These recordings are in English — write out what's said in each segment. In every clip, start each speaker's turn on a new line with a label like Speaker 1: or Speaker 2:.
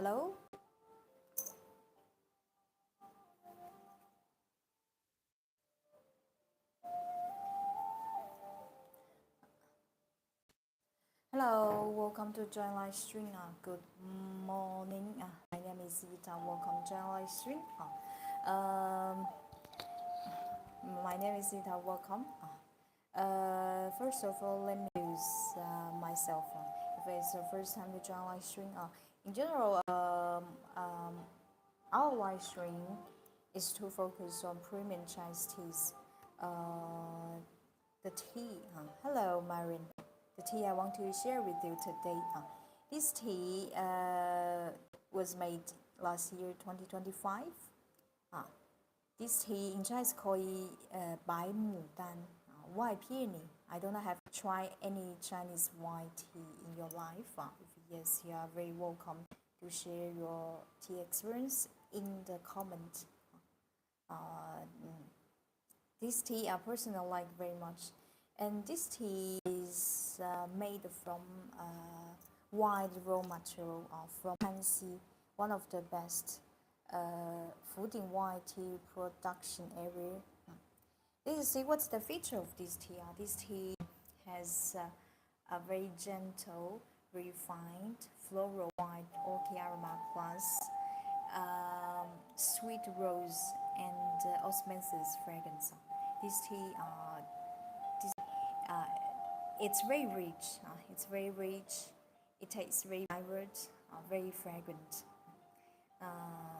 Speaker 1: Hello? Hello, welcome to join live stream. Good morning. My name is Ita. Welcome to join live stream. Um, my name is Ita. Welcome. First of all, let me use myself. If it's the first time to join live stream, in general, our live stream is to focus on premium Chinese teas. The tea. Hello, Marin. The tea I want to share with you today. This tea was made last year, 2025. This tea in Chinese called Bai Mu Dan, white peony. I don't have tried any Chinese white tea in your life. If yes, you are very welcome to share your tea experience in the comment. This tea I personally like very much, and this tea is made from white raw material from Hanxi, one of the best food in white tea production area. Let's see what's the feature of this tea. This tea has a very gentle, refined, floral white orchid aroma plus sweet rose and osmanthus fragrance. This tea, it's very rich. It's very rich. It tastes very vibrant, very fragrant.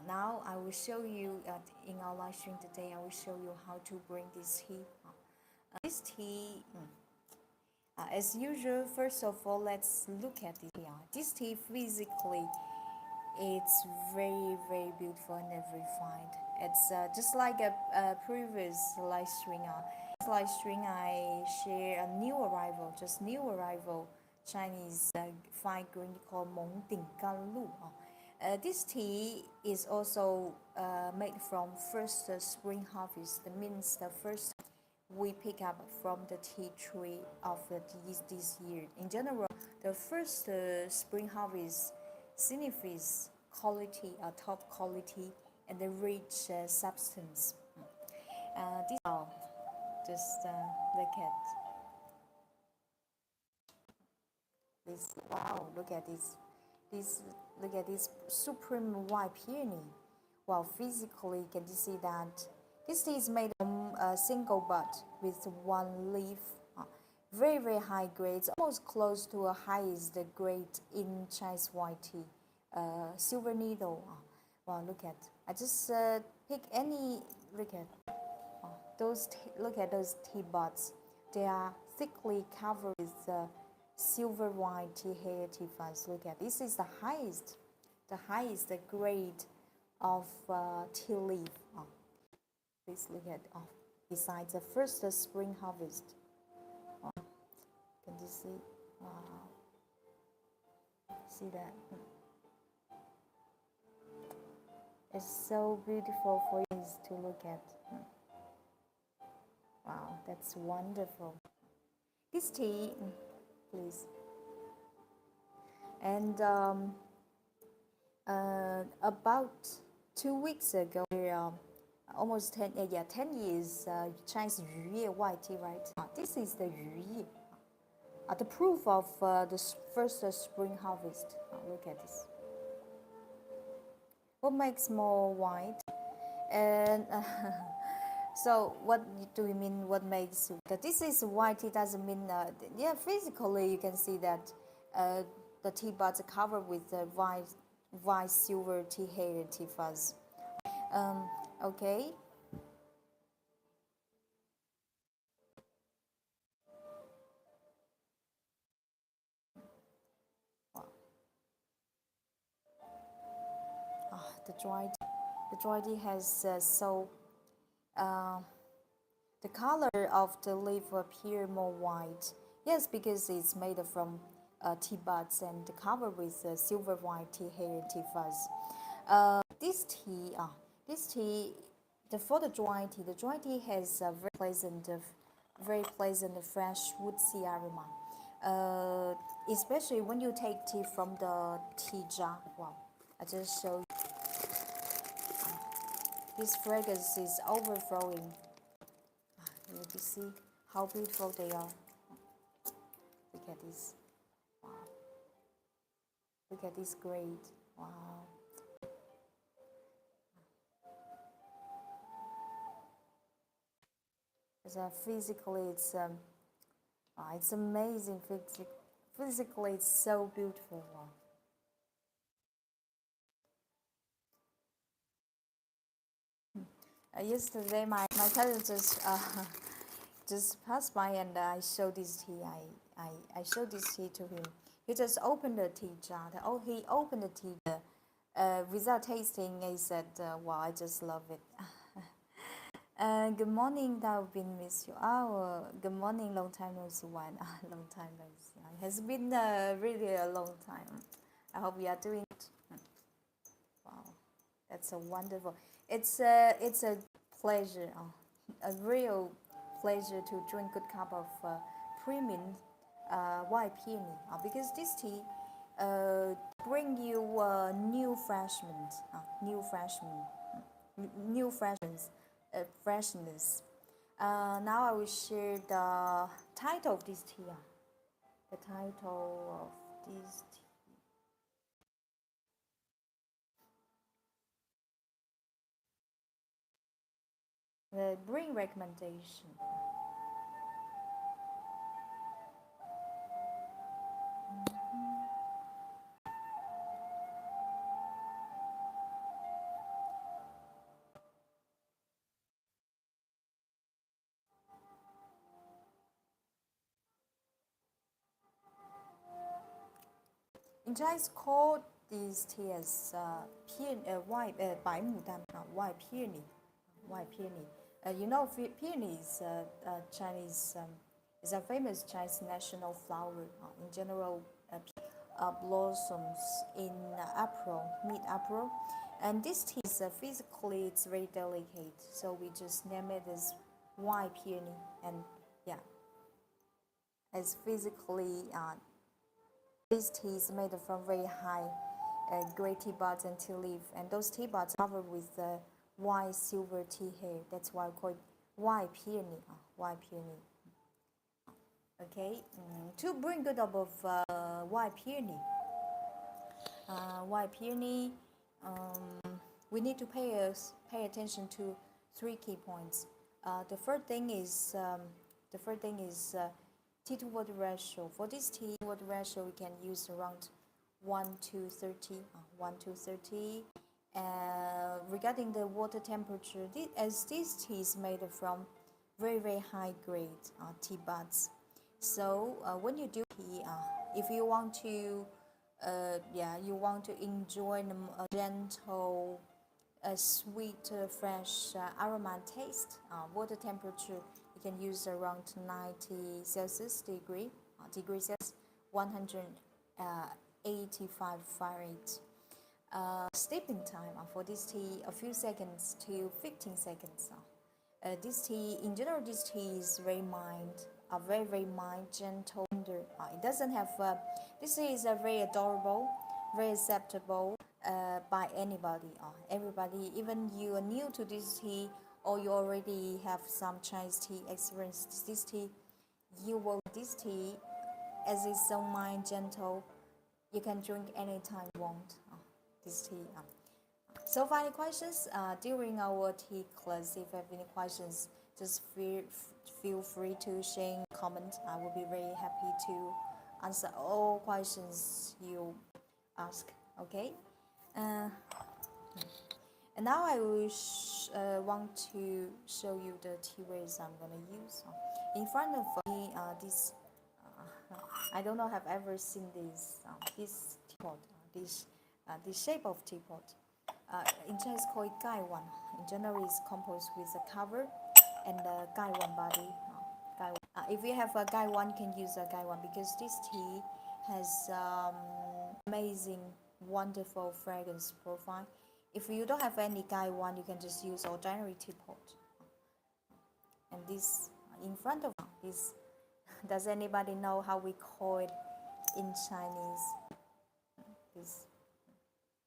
Speaker 1: Now I will show you in our live stream today. I will show you how to bring this tea. This tea, as usual, first of all, let's look at it. This tea physically, it's very very beautiful and refined. It's just like a previous live stream. This live stream I share a new arrival, just new arrival Chinese fine green called Mong Ding Gan Lu. This tea is also made from first spring harvest. That means the first we pick up from the tea tree of this year. In general, the first spring harvest signifies quality, top quality, and the rich substance. This just look at this. Wow, look at this. Look at this supreme white peony. Well, physically, you can see that this tea is made from a single bud with one leaf. Very very high grades, almost close to a highest grade in Chinese white tea. Silver needle. Wow, look at. I just pick any. Look at those. Look at those tea buds. They are thickly covered with silver white tea hair tea fuzz. Look at this is the highest grade of tea leaf. Please look at besides the first spring harvest. Can you see? Wow. See that? It's so beautiful for you to look at. Wow, that's wonderful. This tea, please. And about 2 weeks ago, almost 10 years Chinese 渔业 white tea, right? This is the 渔业, the proof of the first spring harvest. Look at this. What makes more white? And so what do you mean what makes that this is white? It doesn't mean yeah, physically you can see that the tea buds are covered with white silver tea hair tea fuzz. Okay. The dry tea has the color of the leaf appear more white. Yes, because it's made from tea buds and covered with silver white tea hair tea fuzz. This tea, for the dry tea has a very pleasant fresh woodsy aroma. Especially when you take tea from the tea jar. Wow. I just show you. This fragrance is overflowing. You can see how beautiful they are. Look at this. Wow. Look at this grade. Wow. Physically, it's amazing. Physically, it's so beautiful. Wow. Yesterday, my cousin just passed by, and I showed this tea. I showed this tea to him. He just opened the tea jar. Oh, he opened the tea without tasting. He said, "Wow, I just love it." Good morning, Darwin, miss you. Oh, good morning, long time no see. One, long time no see. It has been really a long time. I hope you are doing it. Wow, that's a wonderful. It's a pleasure, a real pleasure to drink good cup of premium white peony, because this tea bring you new freshness, freshness. Now I will share the title of this tea. The title of this tea. The bring recommendation. In Chinese, called this tea as white white peony, white peony. You know, peony is Chinese is a famous Chinese national flower. In general, blossoms in April, mid-April, and this tea is physically it's very delicate, so we just name it as white peony, and yeah, as physically this tea is made from very high grade tea buds and tea leaf, and those tea buds are covered with white silver tea hair. That's why I call it white peony. White peony. Okay, to bring good up of white peony. White peony. We need to pay attention to three key points. The first thing is tea to water ratio. For this tea water ratio, we can use around 1 to 30. 1 to 30. Regarding the water temperature, as this tea is made from very high grade tea buds, so when you do tea, if you want to enjoy a gentle, sweet, fresh aroma and taste, water temperature you can use around 90 Celsius degree Celsius, 185 Fahrenheit. Steeping time for this tea, a few seconds to 15 seconds. This tea, in general, this tea is very mild, very mild, gentle, tender. It doesn't have. This tea is very adorable, very acceptable by anybody. Everybody, even you are new to this tea, or you already have some Chinese tea experience. This tea, you will this tea, as it's so mild, gentle. You can drink anytime you want. This tea. So, for any questions during our tea class, if you have any questions, just feel free to share in comment. I will be very happy to answer all questions you ask. Okay. And now I will want to show you the tea ways I'm gonna use. In front of me, this I don't know have ever seen this teapot, this shape of teapot. In Chinese called it gaiwan. In general, it's composed with a cover and a gaiwan body. If you have a gaiwan, you can use a gaiwan because this tea has amazing, wonderful fragrance profile. If you don't have any gaiwan, you can just use ordinary teapot. And this in front of this, does anybody know how we call it in Chinese? This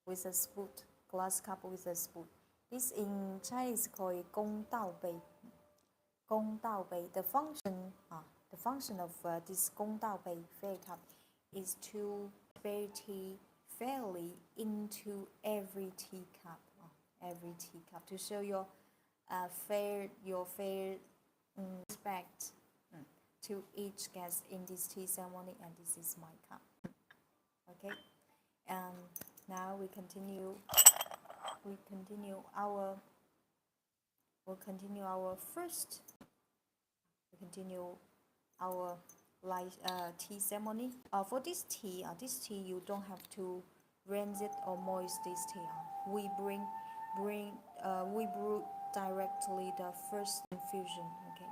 Speaker 1: with a spoon, glass cup with a spoon. This in Chinese called 公道杯. 公道杯. The function of this 公道杯 fairy cup is to spare tea fairly into every teacup, to show your fair respect to each guest in this tea ceremony, and this is my cup. Okay, and now we'll continue our tea ceremony. For this tea, you don't have to rinse it or moist this tea. We brew directly the first infusion. Okay.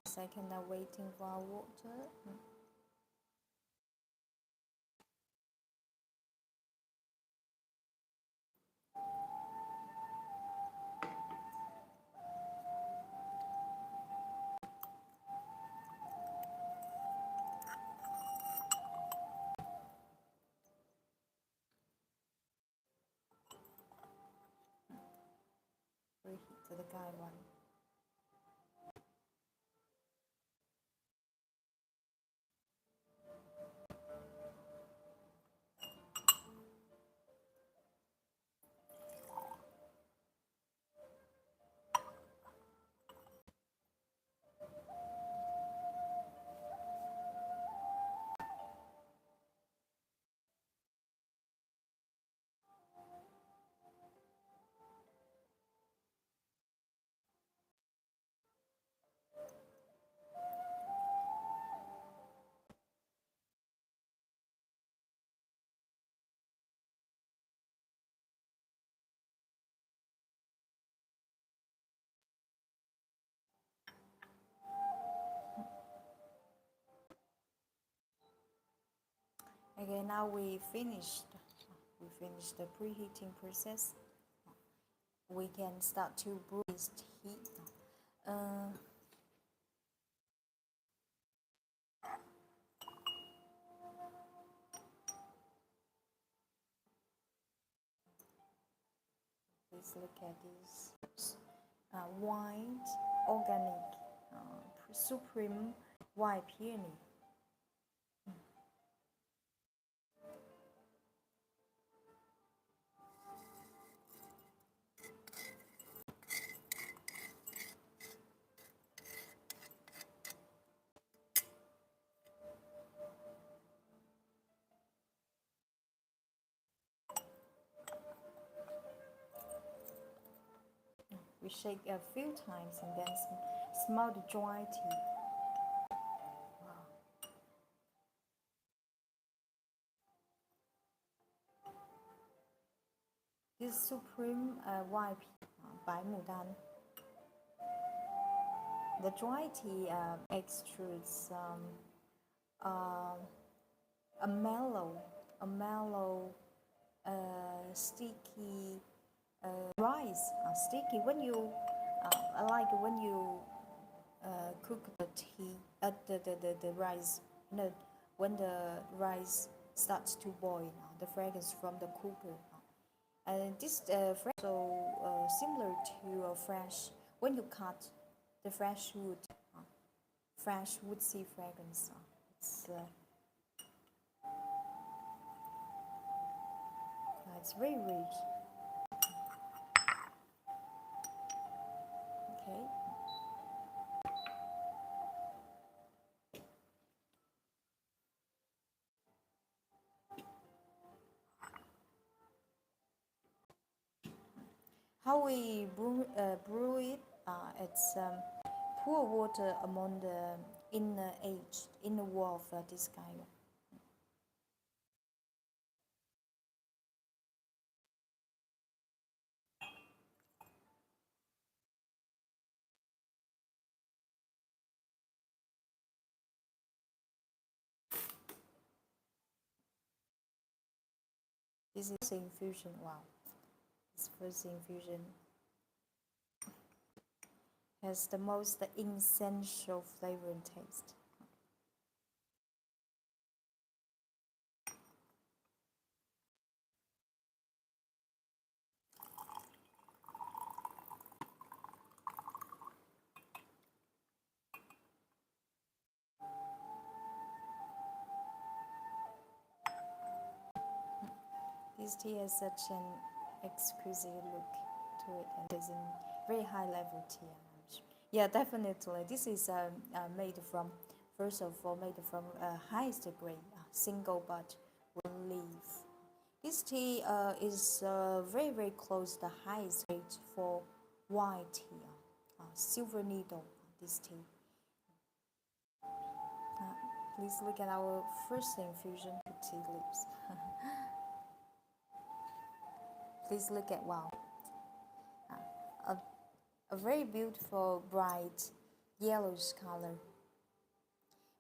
Speaker 1: Second, I'm waiting for our water. Reheat to the guideline. Okay, now we finished the preheating process. We can start to brew this tea. Please look at this white organic supreme white peony. We shake a few times and then smell the dry tea. Wow. This supreme white Bai Mudan. The dry tea extrudes a mellow, sticky rice. Sticky when you like when you cook the tea, the rice. No, when the rice starts to boil, the fragrance from the cooker. And this fragrance so similar to a fresh when you cut the fresh woodsy fragrance. It's very rich. Okay. How we brew it? It's pour water among the inner wall of this guy. This is infusion. Wow, This first infusion has the most essential flavor and taste. This tea has such an exquisite look to it, and it's a very high level tea. Yeah, definitely. This is made from, first of all, made from highest grade single bud leaf. This tea is very close to the highest grade for white tea, silver needle. This tea. Please look at our first infusion tea leaves. Please look at, wow, a very beautiful bright yellowish color,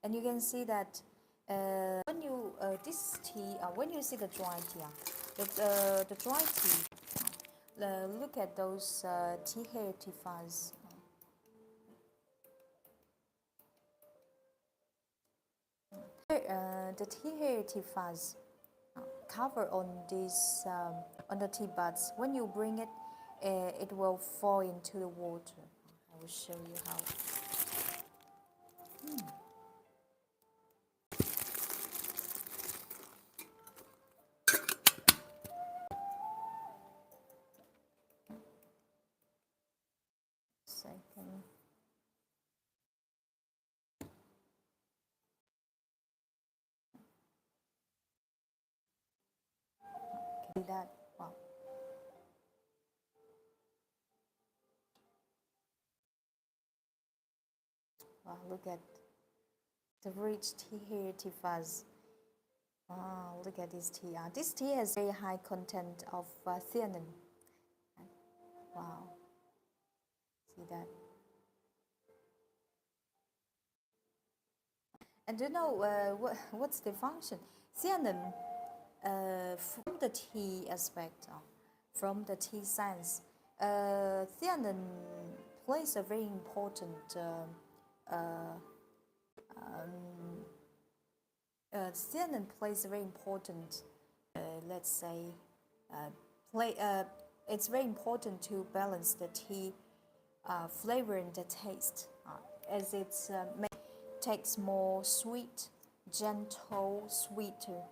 Speaker 1: and you can see that when you this tea when you see the dry tea, the dry tea, look at those tea hair tea fuzz. The tea hair tea fuzz cover on this on the tea buds. When you bring it, it will fall into the water. I will show you how. Second. Okay, that, wow. Wow, look at the rich tea hair tea fuzz. Wow, look at this tea. This tea has very high content of theanine. Wow, see that? And you know what's the function? Theanine, from the tea aspect, from the tea science, theanine plays a very important theanine plays a very important, let's say, it's very important to balance the tea flavor and the taste, as it takes more sweet, gentle, sweeter.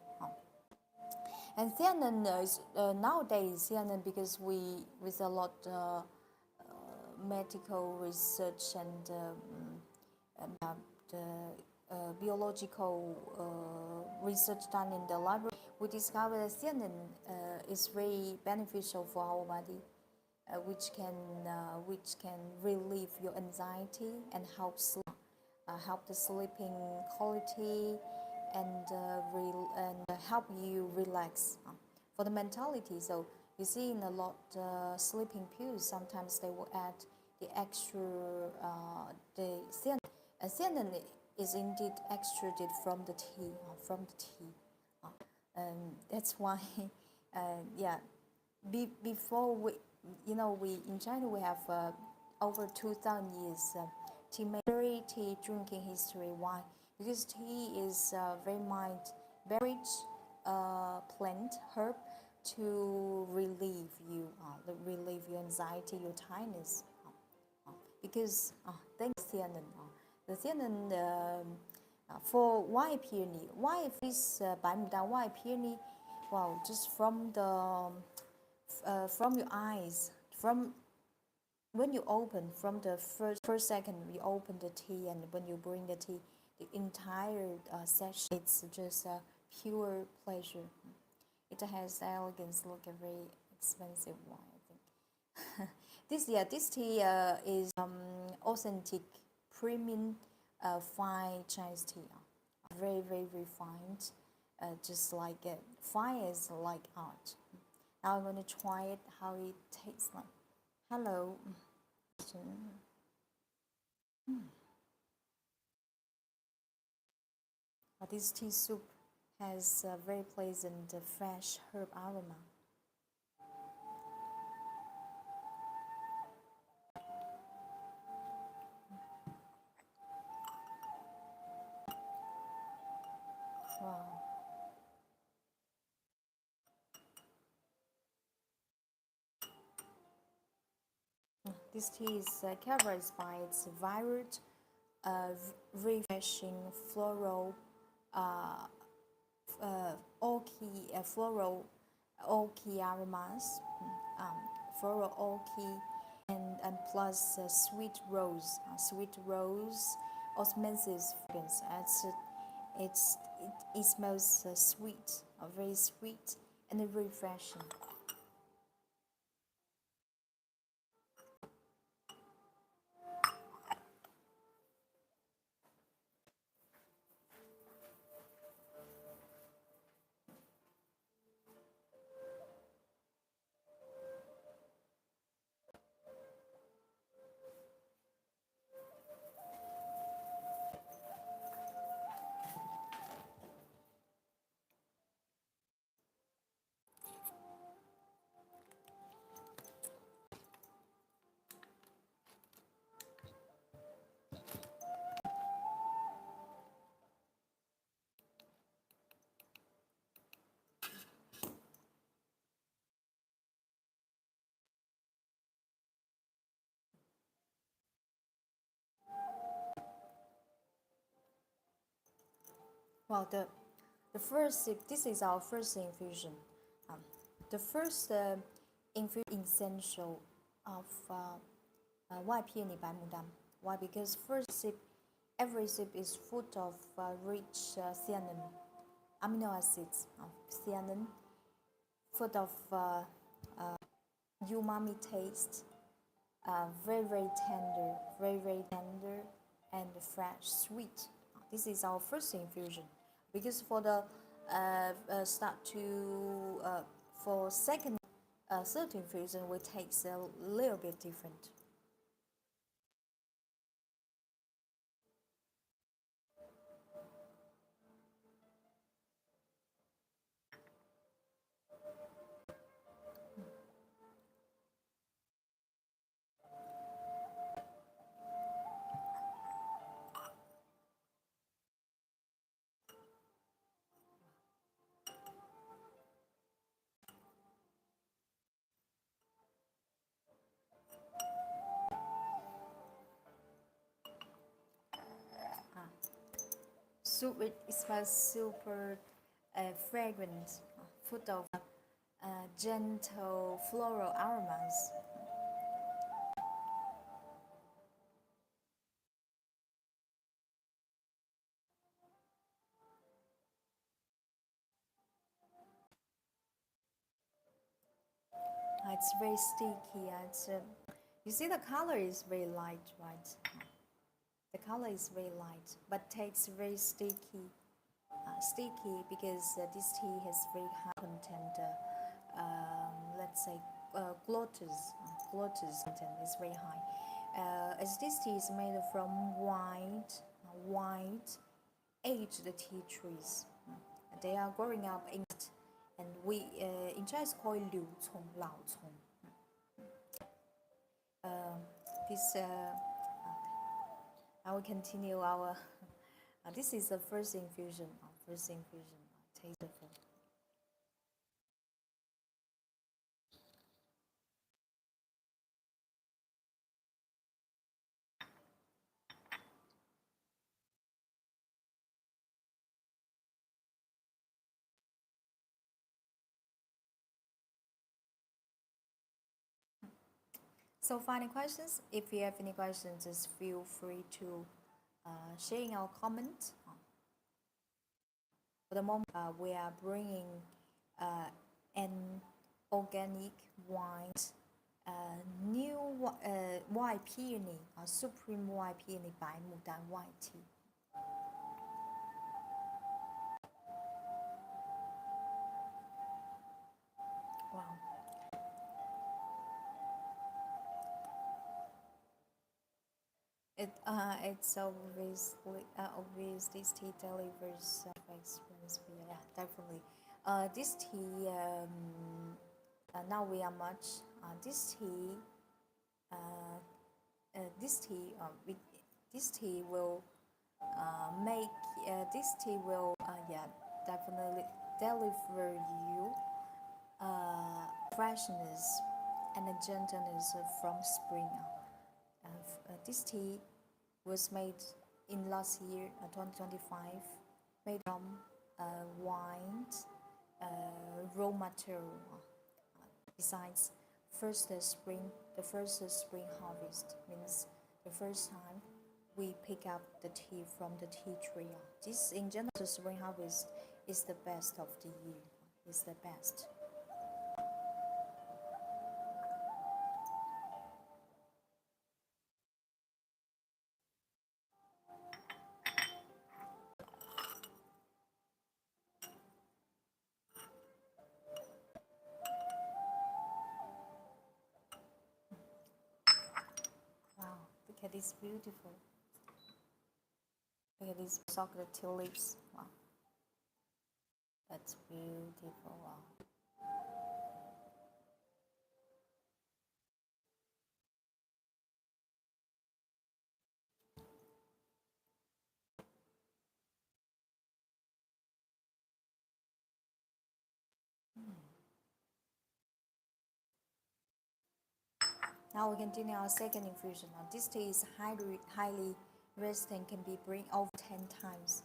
Speaker 1: And theanine is nowadays theanine, because we, with a lot medical research and the biological research done in the library, we discovered that theanine is very beneficial for our body, which can relieve your anxiety and help the sleeping quality, and help you relax for the mentality. So you see, in a lot sleeping pills, sometimes they will add the extra the theanine. Theanine is indeed extracted from the tea, that's why, yeah. Before we, we in China we have over 2,000 years tea drinking history. Why? Because tea is very rich plant herb to relieve your anxiety, your tiredness. Because thanks theanine, the theanine for white peony. Why is white peony? Wow, just from your eyes, from when you open, from the first second you open the tea, and when you bring the tea, the entire session, it's just a pure pleasure. It has elegance, look a very expensive one, I think. This tea is authentic, premium, fine Chinese tea. Very refined, just like fine is like art. Now I'm going to try it, how it tastes like. Hello. This tea soup has a very pleasant fresh herb aroma. Wow. This tea is characterized by its vibrant, refreshing floral, floral oaky aromas, floral oaky, and plus sweet rose osmosis fragrance. It smells sweet, very sweet and refreshing. Well, the first sip, this is our first infusion. Um, the first infusion essential of why peony by Mudam. Why? Because first sip, every sip is full of rich theanine, amino acids, theanine, full of umami taste, very tender and fresh, sweet. This is our first infusion, because for the start to for second, third infusion will take a little bit different. So it smells super fragrant, full of gentle floral aromas. It's very sticky. You see the color is very light, right? The color is very light, but tastes very sticky. Sticky because this tea has very high content. Let's say glucose content is very high. As this tea is made from white aged tea trees. They are growing up in it, and we in Chinese call it 柳丛, 老丛. This I will continue our. This is the first infusion. First infusion. Tasteful. So, final questions. If you have any questions, just feel free to share in our comment. For the moment, we are bringing an organic wine, new white peony, supreme white peony by Mudan white tea. Wow. It's obvious this tea delivers experience. Yeah, definitely. This tea now we are much. This tea this tea this tea will make this tea will yeah definitely deliver you freshness and a gentleness from spring. This tea was made in last year, 2025, made from wine, raw material. Besides, the first spring harvest means the first time we pick up the tea from the tea tree. This, in general, the spring harvest is the best of the year. Is the best. Wow, look at this beautiful. Look at these chocolate tulips. Wow, that's beautiful. Wow. Now we continue our second infusion. Now this tea is highly resistant, can be brewed over 10 times.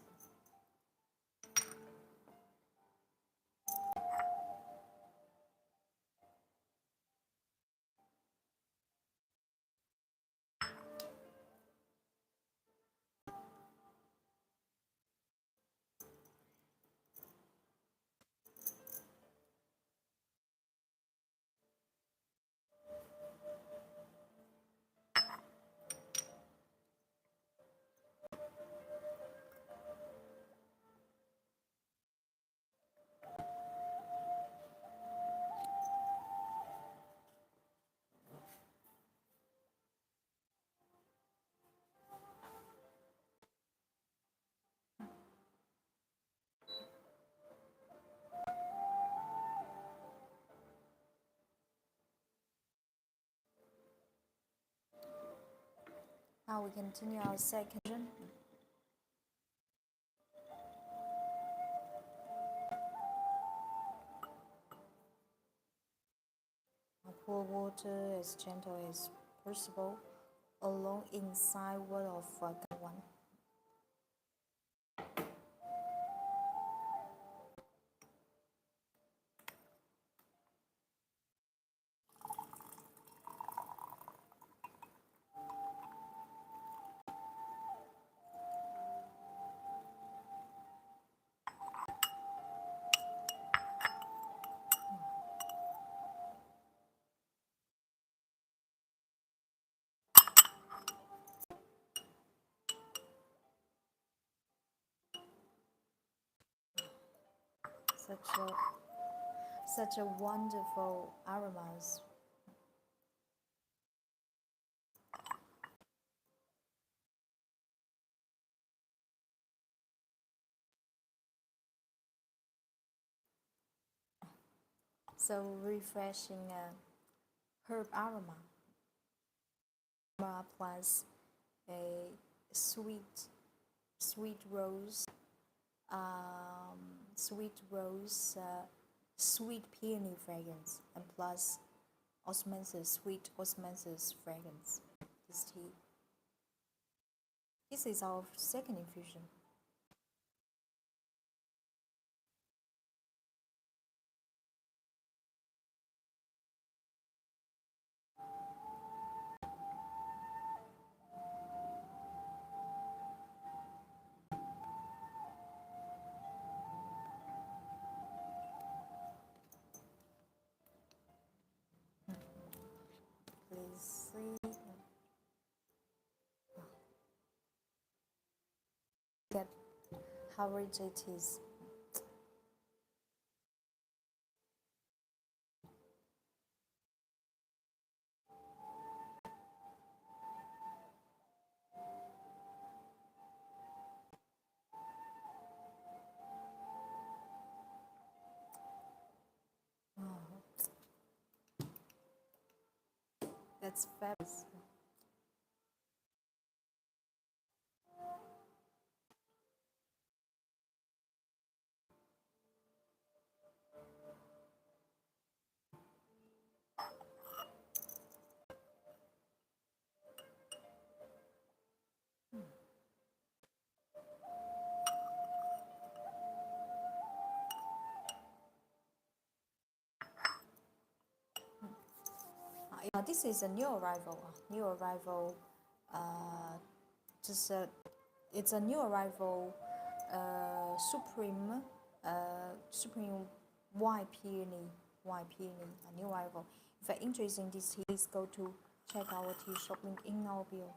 Speaker 1: Now we continue our second. Pour water as gentle as possible along inside wall of one. Such a wonderful aromas. So refreshing herb aroma plus a sweet rose, sweet rose, sweet peony fragrance, and plus osmanthus, sweet osmanthus fragrance. This tea. This is our second infusion. Please see. Get how rich it is. That's fabulous. This is a new arrival. New arrival. Uh, just it's a new arrival. Supreme. Supreme white peony. White peony. A new arrival. If you're interested in this tea, please go to check our tea shop link in our bio.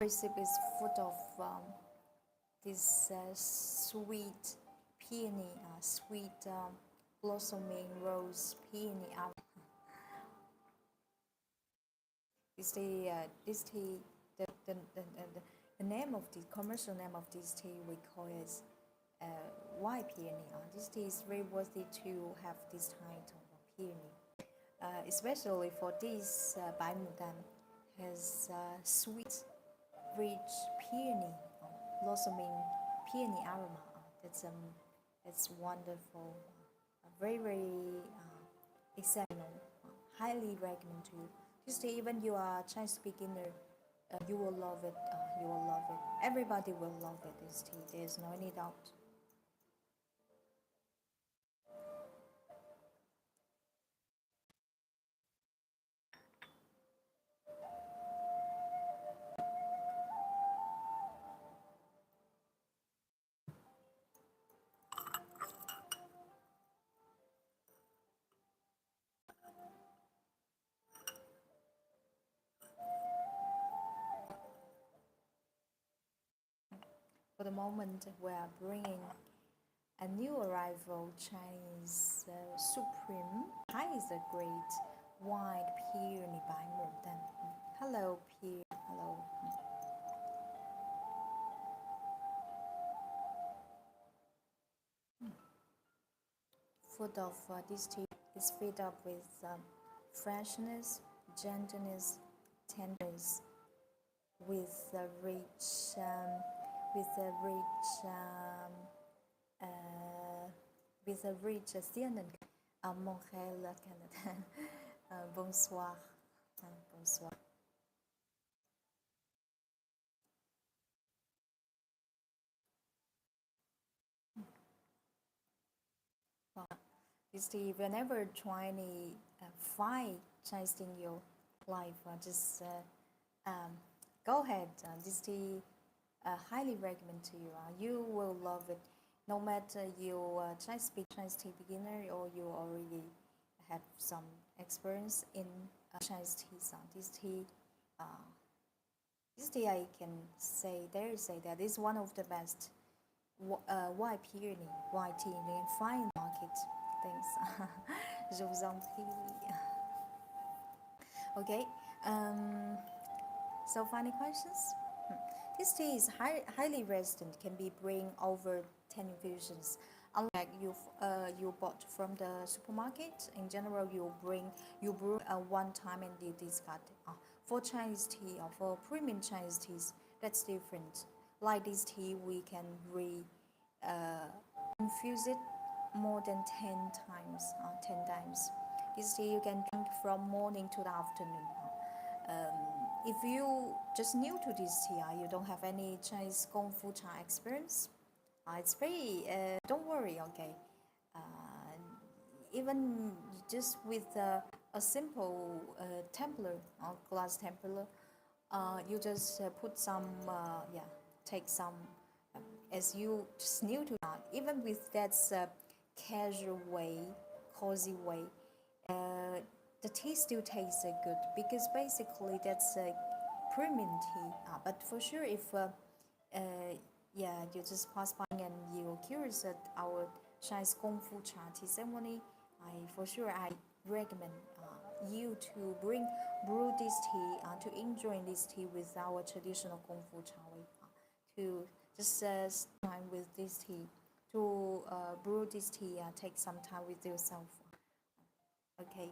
Speaker 1: Recipe is full of this sweet peony, sweet blossoming rose peony. This tea, the name of the commercial name of this tea we call it white peony. This tea is very worthy to have this title of peony, especially for this Bai Mudan has sweet, rich peony, blossoming peony aroma. That's wonderful, very exceptional. Highly recommend to you. Just even you are Chinese beginner, you will love it. You will love it. Everybody will love it. This tea. There's no any doubt. For the moment, we are bringing a new arrival Chinese Supreme. Hi is a great white peony by Mudan. Hello, peony. Hello. Food of this tea is filled up with freshness, gentleness, tenderness, with a rich, with a rich, with a rich CNN. Montréal, Canada. Bonsoir. Bonsoir. This tea, whenever try any find Chinese in your life, just go ahead. This tea highly recommend to you. You will love it. No matter you Chinese tea beginner or you already have some experience in Chinese tea. Uh, this tea I can say that is one of the best white peony, white tea in fine market. Thanks. Je vous en prie. Okay. So final questions. This tea is highly resistant, can be bring over 10 infusions. Unlike you bought from the supermarket, in general you brew one time and you discard. For Chinese tea or for premium Chinese teas, that's different. Like this tea, we can infuse it more than 10 times. 10 times. This tea you can drink from morning to the afternoon. If you just new to this tea, you don't have any Chinese Gong Fu Cha experience, it's very, don't worry, okay. Even just with a simple tumbler, glass tumbler, you just put some, take some, as you just new to that. Even with that casual way, cozy way, the tea still tastes good because basically that's a premium tea. But for sure, if you just pass by and you're curious at our Chinese Gong Fu Cha tea ceremony, I recommend you to brew this tea to enjoy this tea with our traditional Gong Fu Cha way, to just time with this tea, to brew this tea, take some time with yourself. Okay.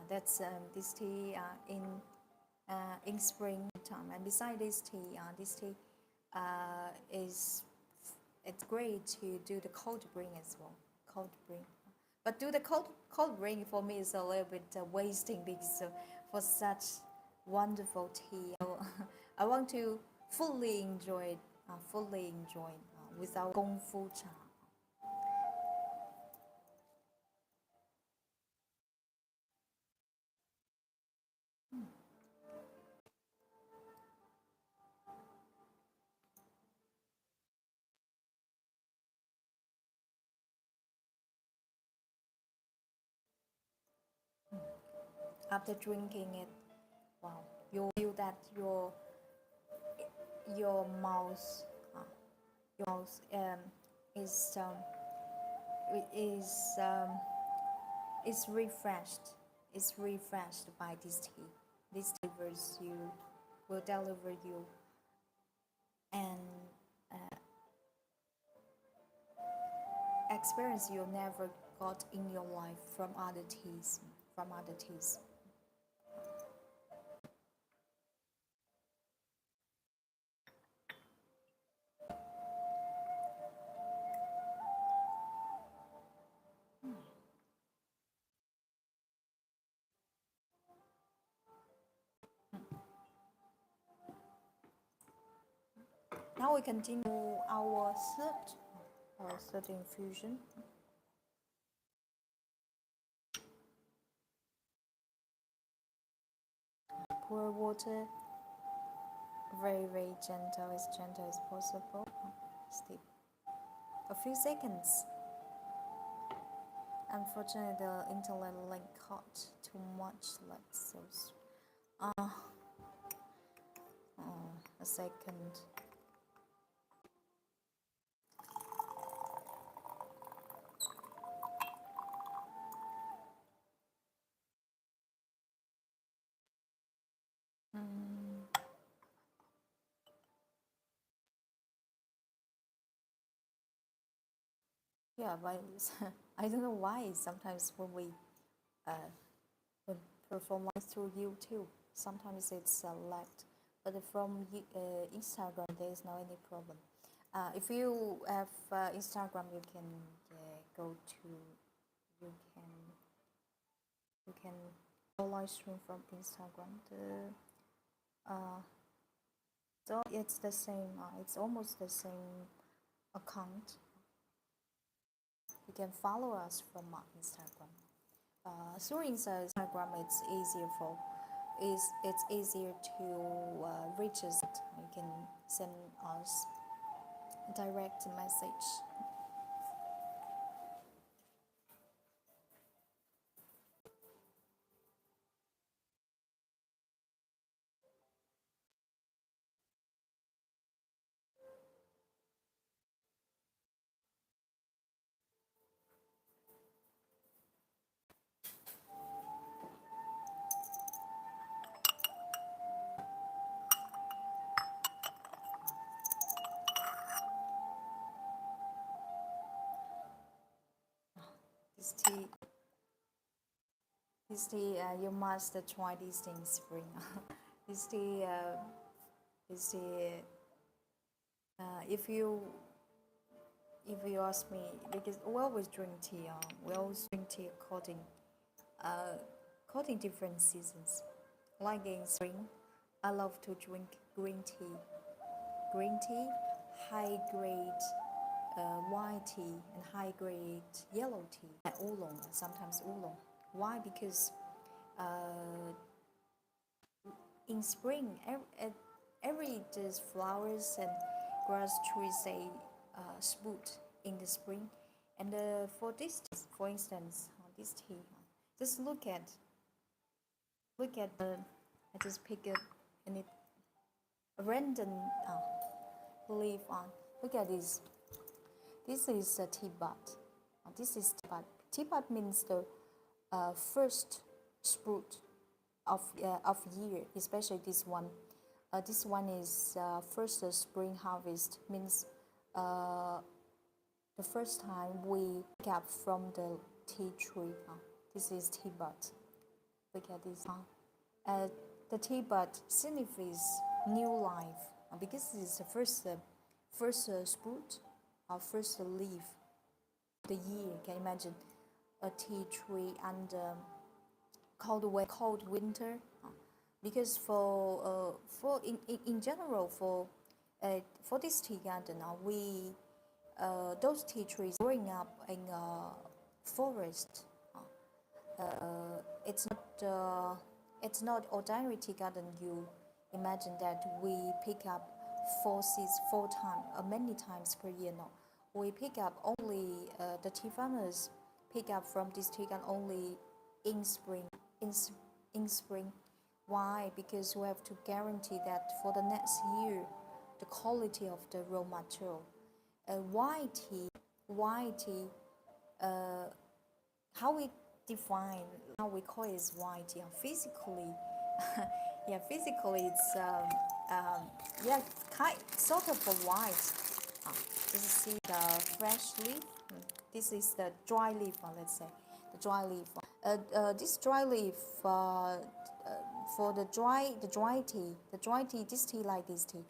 Speaker 1: That's this tea in spring time. And beside this tea is it's great to do the cold brew as well. Cold brew, but do the cold brew for me is a little bit wasting because for such wonderful tea, I want to fully enjoy it, without 功夫茶. After drinking it, wow, you feel that your mouth, uh, your mouth is is is refreshed. Is refreshed by this tea. This delivers you, will deliver you, and experience you never got in your life from other teas. From other teas. Now we continue our third infusion. Pour water very gentle, as gentle as possible. Steep. A few seconds. Unfortunately, the internet link caught too much, like so. A second. Yeah, but I don't know why sometimes when we perform live through YouTube, sometimes it's lagged. But from Instagram, there is no any problem. If you have Instagram, you can go to you can you can go live stream from Instagram. So it's the same. It's almost the same account. You can follow us from Instagram. Through Instagram, it's easier to reach us. You can send us a direct message. This tea, you must try this tea in spring. this tea, this tea. If you ask me, because we always drink tea, we always drink tea according different seasons. Like in spring, I love to drink green tea. Green tea, high grade white tea, and high grade yellow tea, and oolong, sometimes oolong. Why? Because in spring, every these flowers and grass trees they sprout in the spring, and for this, for instance, this tea, just look at the. I just pick it and it a random leaf on. Look at this. This is a tea bud. This is tea bud. Tea bud means the first sprout of year, especially this one. This one is first spring harvest, means the first time we pick up from the tea tree. This is tea bud. Look at this. The tea bud signifies new life because this is the first sprout or first leaf of the year. Can you imagine a tea tree and cold winter? Because for in general for this tea garden, we those tea trees growing up in a forest. It's not ordinary tea garden. You imagine that we pick up four seeds four times, many times per year. No, we pick up only the tea farmers pick up from this tea garden only in spring. In spring, why? Because we have to guarantee that for the next year, the quality of the raw material. White tea. How we define, how we call it is white. Yeah, physically, yeah, physically it's yeah, sort of a white. This is the fresh leaf. This is the dry leaf. Let's say the dry leaf. This dry leaf for the dry tea. This tea like this tea.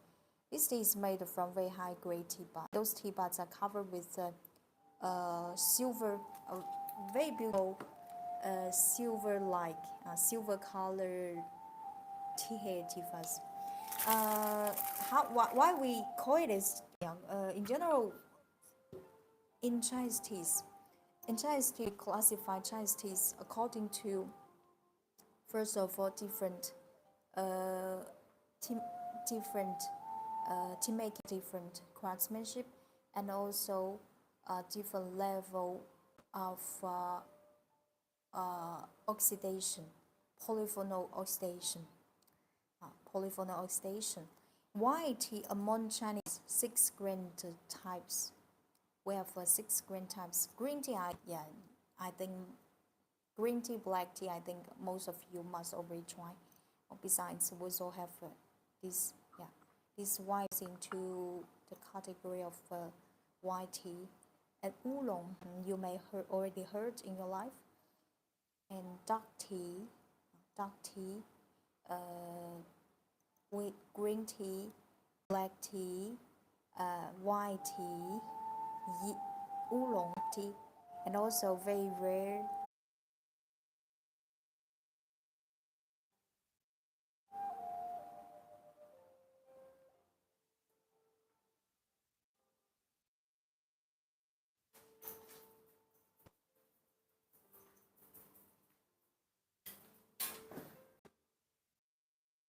Speaker 1: This tea is made from very high grade tea buds. Those tea buds are covered with silver, very beautiful silver-like, silver colored tea hair, tea fuzz. Why we call it is in general in Chinese teas. In Chinese tea, we classify Chinese teas according to first of all different tea, different tea making, different craftsmanship, and also different level of oxidation, polyphenol oxidation. Polyphenol oxidation. White tea among Chinese 6 grain types. We have 6 grain types. Green tea, I think green tea, black tea. I think most of you must already try. Besides, we also have this white into the category of white tea. And oolong, you may already heard in your life. And dark tea, with green tea, black tea, white tea, oolong tea, and also very rare.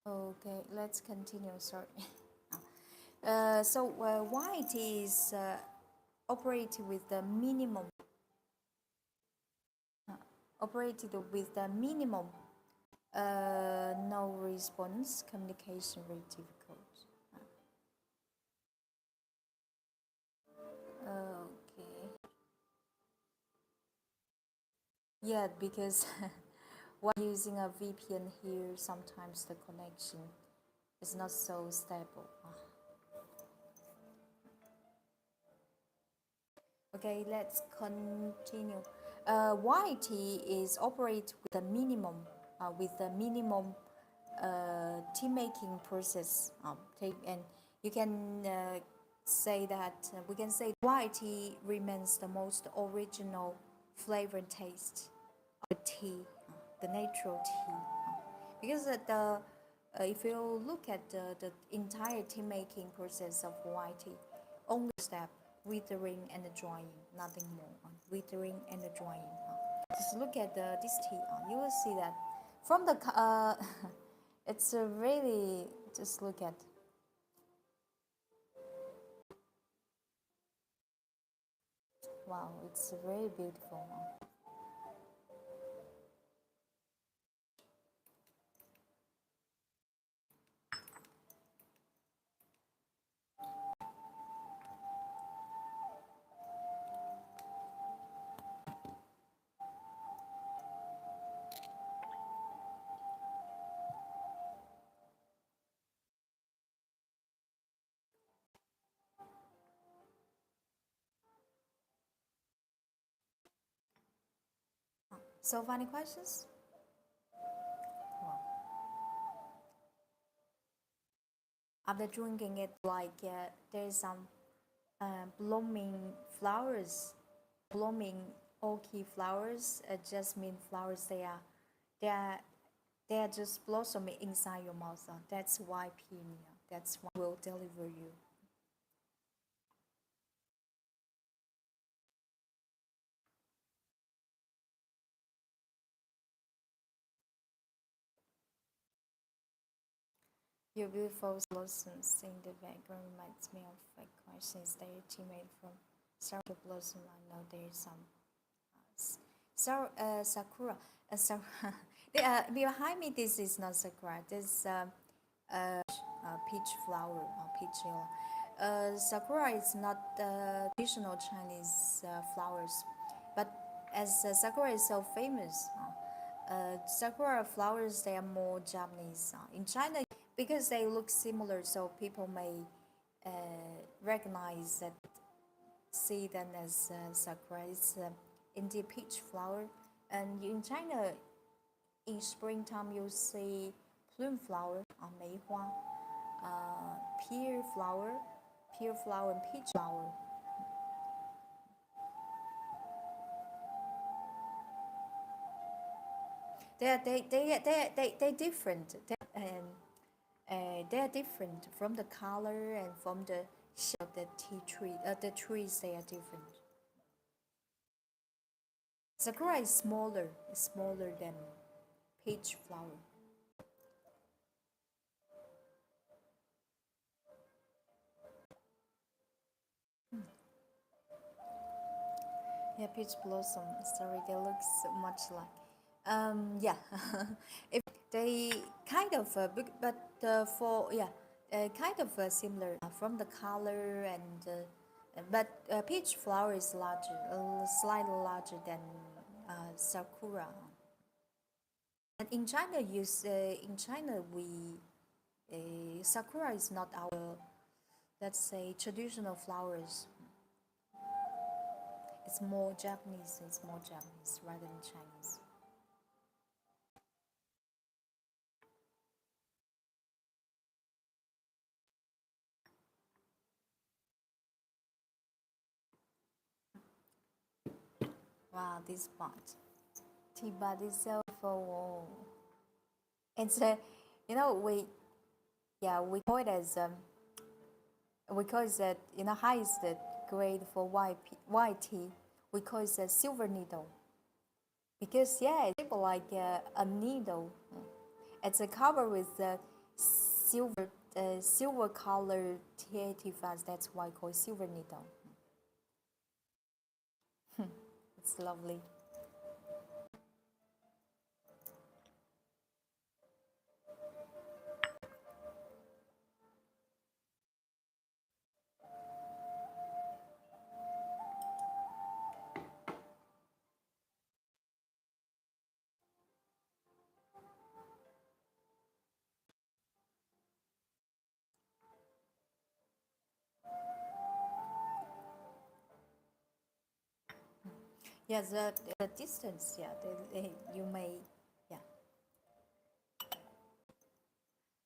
Speaker 1: Okay, let's continue. Sorry. So white is operated with the minimum. No response. Communication very difficult. Okay. Yeah, because while using a VPN here, sometimes the connection is not so stable. Okay, let's continue. White tea is operated with a minimum tea making process. And you can say that we can say white tea remains the most original flavor and taste of the tea, the natural tea. Because if you look at the entire tea making process of white tea, only step withering and drying, nothing more. Withering and drying. Just look at this tea. You will see that from the it's really just look at. Wow, it's very beautiful. So, any questions? After drinking it, like there's some blooming flowers, blooming orchid flowers, jasmine flowers. They are they are just blossoming inside your mouth. That's why peony. That's what will deliver you. Your beautiful blossoms in the background reminds me of a questions that your teammate from Start to Blossom. I know there's some sakura. Behind me, this is not sakura. This peach flower or peach yellow. Sakura is not the traditional Chinese flowers, but as sakura is so famous, sakura flowers they are more Japanese. In China, because they look similar, so people may recognize that, see them as sakura. It's Indian peach flower, and in China, in springtime you see plume flower, 梅花, pear flower, and peach flower. They're different. They're different from the color and from the shape of the tea tree. The trees they are different. Sakura is smaller than peach flower. Yeah, peach blossom. Sorry, they look so much like. Yeah, if they kind of, but for yeah, kind of similar from the color but peach flower is larger, slightly larger than sakura. And in China, in China we sakura is not our, let's say, traditional flowers. It's more Japanese. It's more Japanese rather than Chinese. Wow, this part. Tea bud itself, oh, it's a, we, yeah, we call it as we call it that, highest grade for white tea. We call it a silver needle because yeah, it's shaped like a needle. It's a cover with silver colored tea fuzz. That's why I call it silver needle. It's lovely. Yes, the distance, yeah, you may, yeah.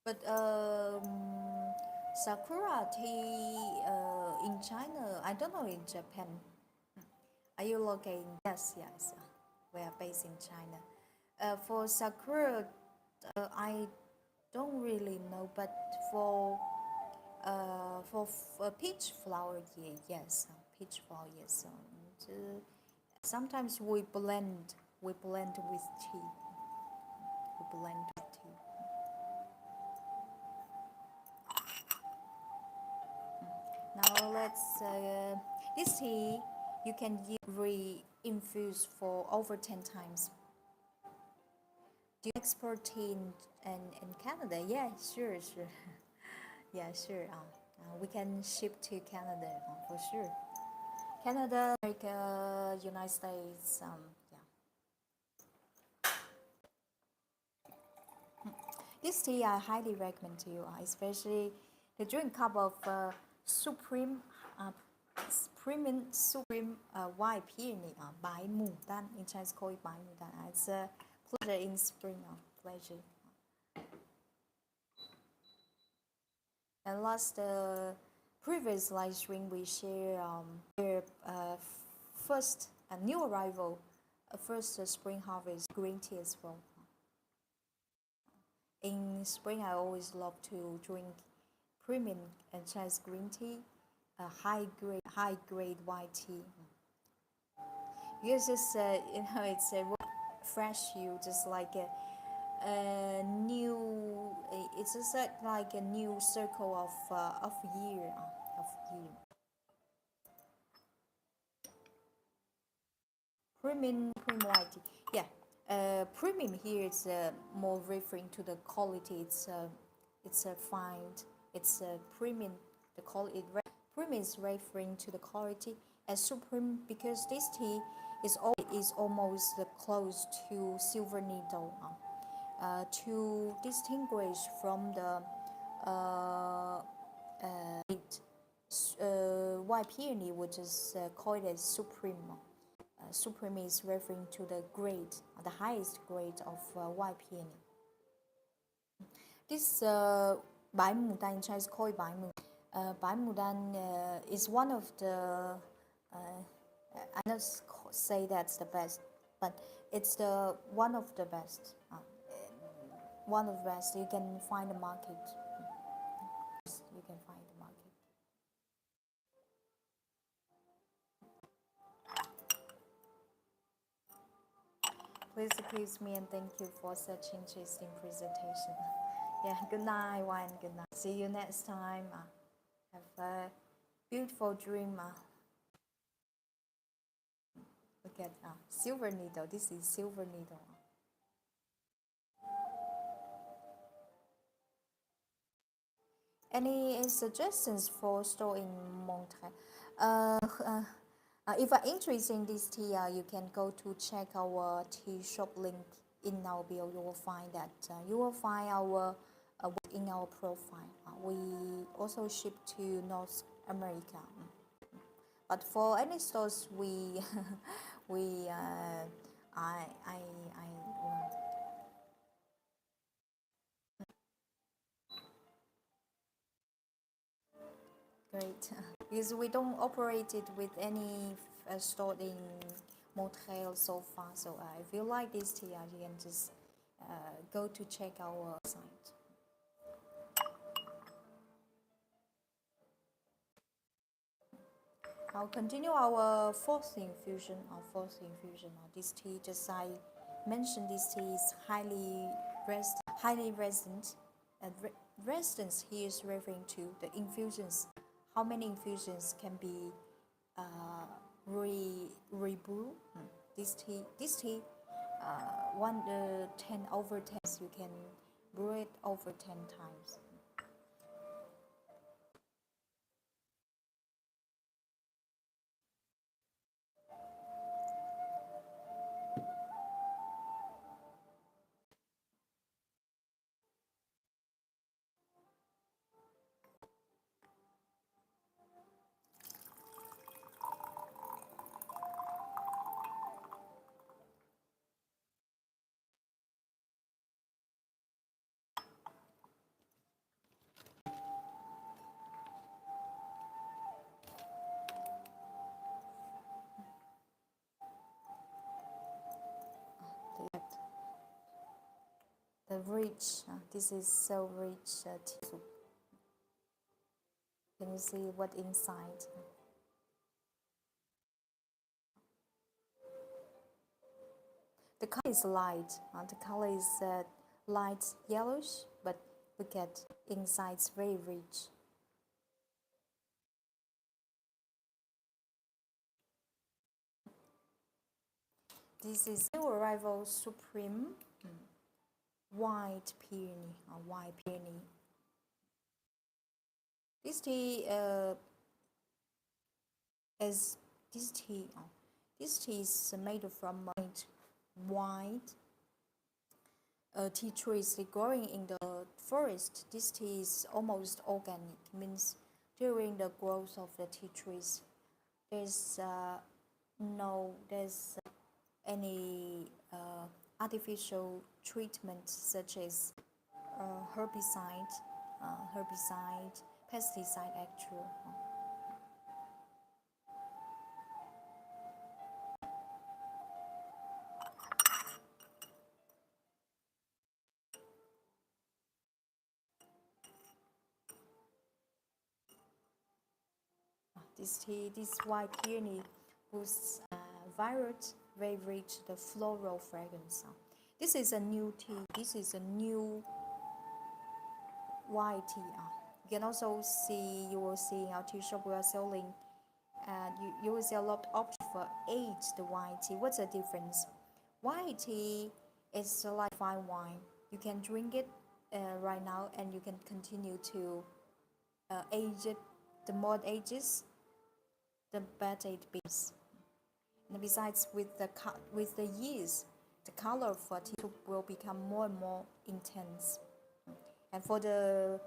Speaker 1: But sakura tea in China, I don't know in Japan. Are you looking? Yes, yes. We are based in China. For sakura, I don't really know, but for peach flower, yeah, yes, peach flower, yes. Sometimes we blend with tea. We blend with tea. Now let's this tea you can re-infuse for over 10 times. Do you export tea in Canada? Yeah, sure, sure. Yeah, sure. We can ship to Canada for sure. Canada, America, United States. Yeah. This tea I highly recommend to you, especially the drink cup of Supreme Supreme white peony, 白牡丹. In Chinese, call it 白牡丹. It's a pleasure in spring, pleasure. And last previous live stream we share first a new arrival, first spring harvest green tea as well. In spring, I always love to drink premium and Chinese green tea, high grade white tea. Because it's it's a fresh you, just like a new. It's just like a new circle of year of year. Premium white tea. Yeah, premium here is more referring to the quality. It's a fine. It's a premium. The quality. Premium is referring to the quality, and supreme because this tea is almost close to silver needle. To distinguish from the uh, white peony, which is called as supreme. Supreme is referring to the grade, the highest grade of white peony. This Bai Mudan in Chinese called Bai Mudan. Bai Mudan is one of the, I not say that's the best, but it's the one of the best. One of the best. You can find the market. You can find the market. Please excuse me and thank you for such interesting presentation. Yeah, good night, one. Good night. See you next time. Have a beautiful dream. Look at silver needle. This is silver needle. Any suggestions for store in Montreal? If you're interested in this tea, you can go to check our tea shop link in our bio. You will find that you will find our in our profile. We also ship to North America. But for any stores, we we I great because we don't operate it with any store in Montreal so far. So if you like this tea, you can just go to check our site. I'll continue our fourth infusion. This tea, just I mentioned, this tea is highly resident. And residence here is referring to the infusions. How many infusions can be re-brew? This tea, 10 over 10. You can brew it over 10 times. The rich, this is so rich tea. Can you see what inside? The color is light. The color is light yellowish, but look at inside, it's very rich. This is new arrival supreme white peony. White peony. This tea is this tea. This tea is made from white tea trees growing in the forest. This tea is almost organic, means during the growth of the tea trees, there's any artificial treatment such as herbicide, pesticide actual. This tea, this white peony boosts violet, very rich the floral fragrance. This is a new tea. This is a new white tea. You can also see, you will see in our tea shop we are selling, and you will see a lot of options for aged white tea. What's the difference? White tea is like fine wine. You can drink it right now, and you can continue to age it. The more it ages, the better it becomes. And besides, with the years, the color for tea will become more and more intense. And for the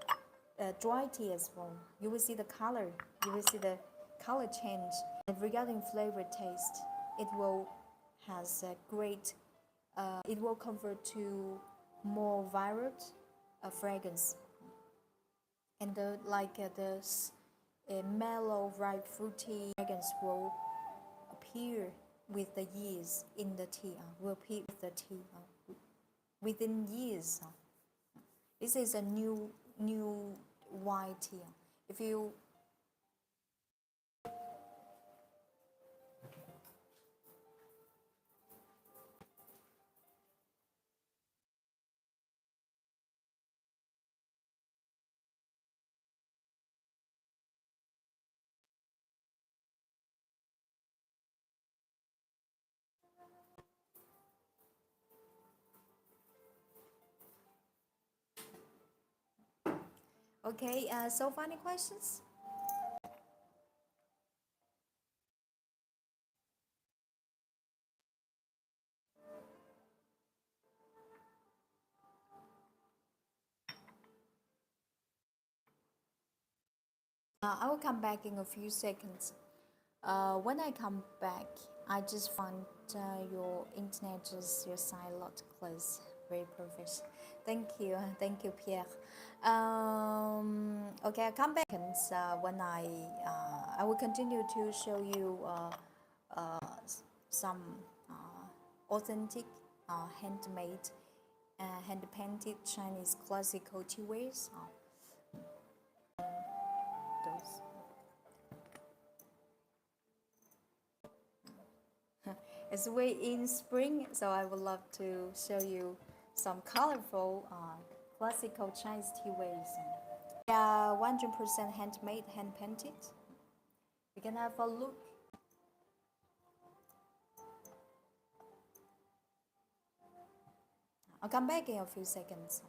Speaker 1: dry tea as well, you will see the color. You will see the color change. And regarding flavor taste, it will has a great. It will convert to more violet fragrance, and the mellow, ripe, fruity fragrance will appear with the years in the tea. Will appear with the tea within years. This is a new white tea. If you okay, so funny questions. I will come back in a few seconds. When I come back, I just found your internet, just your side a lot close, very perfect. Thank you, Pierre. Okay, I come back and when I will continue to show you some authentic, handmade, hand painted Chinese classical tea wares. Those. It's way in spring, so I would love to show you some colorful classical Chinese tea wares. They are 100% handmade, hand painted. We can have a look. I'll come back in a few seconds.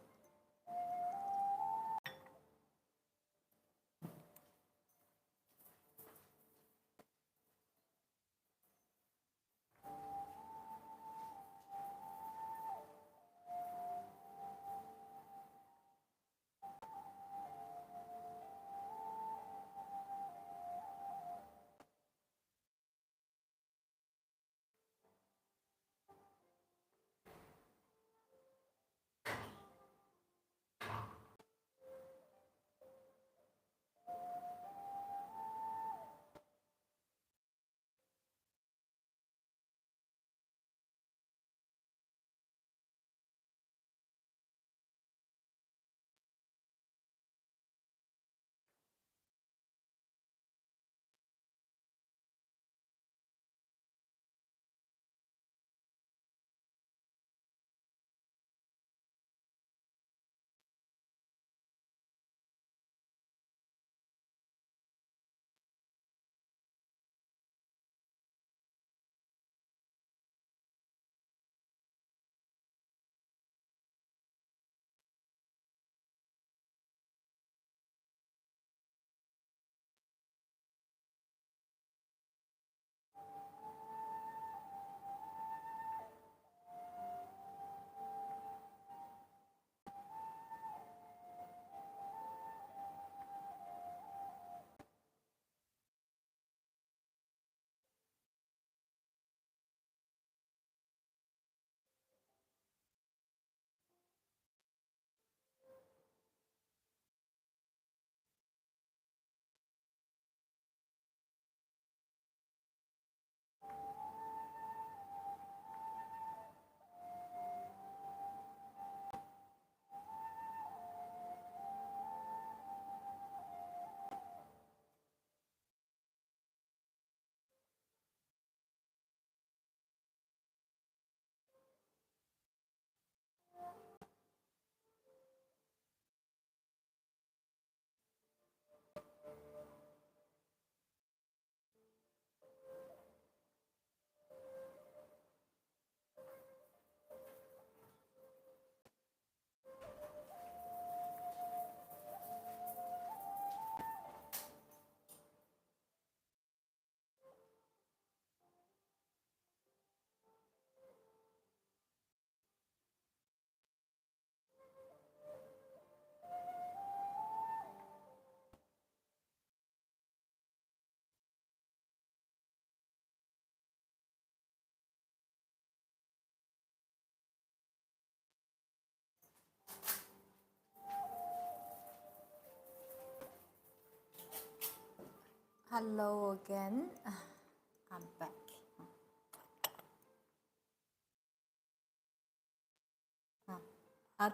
Speaker 1: Hello again. I'm back.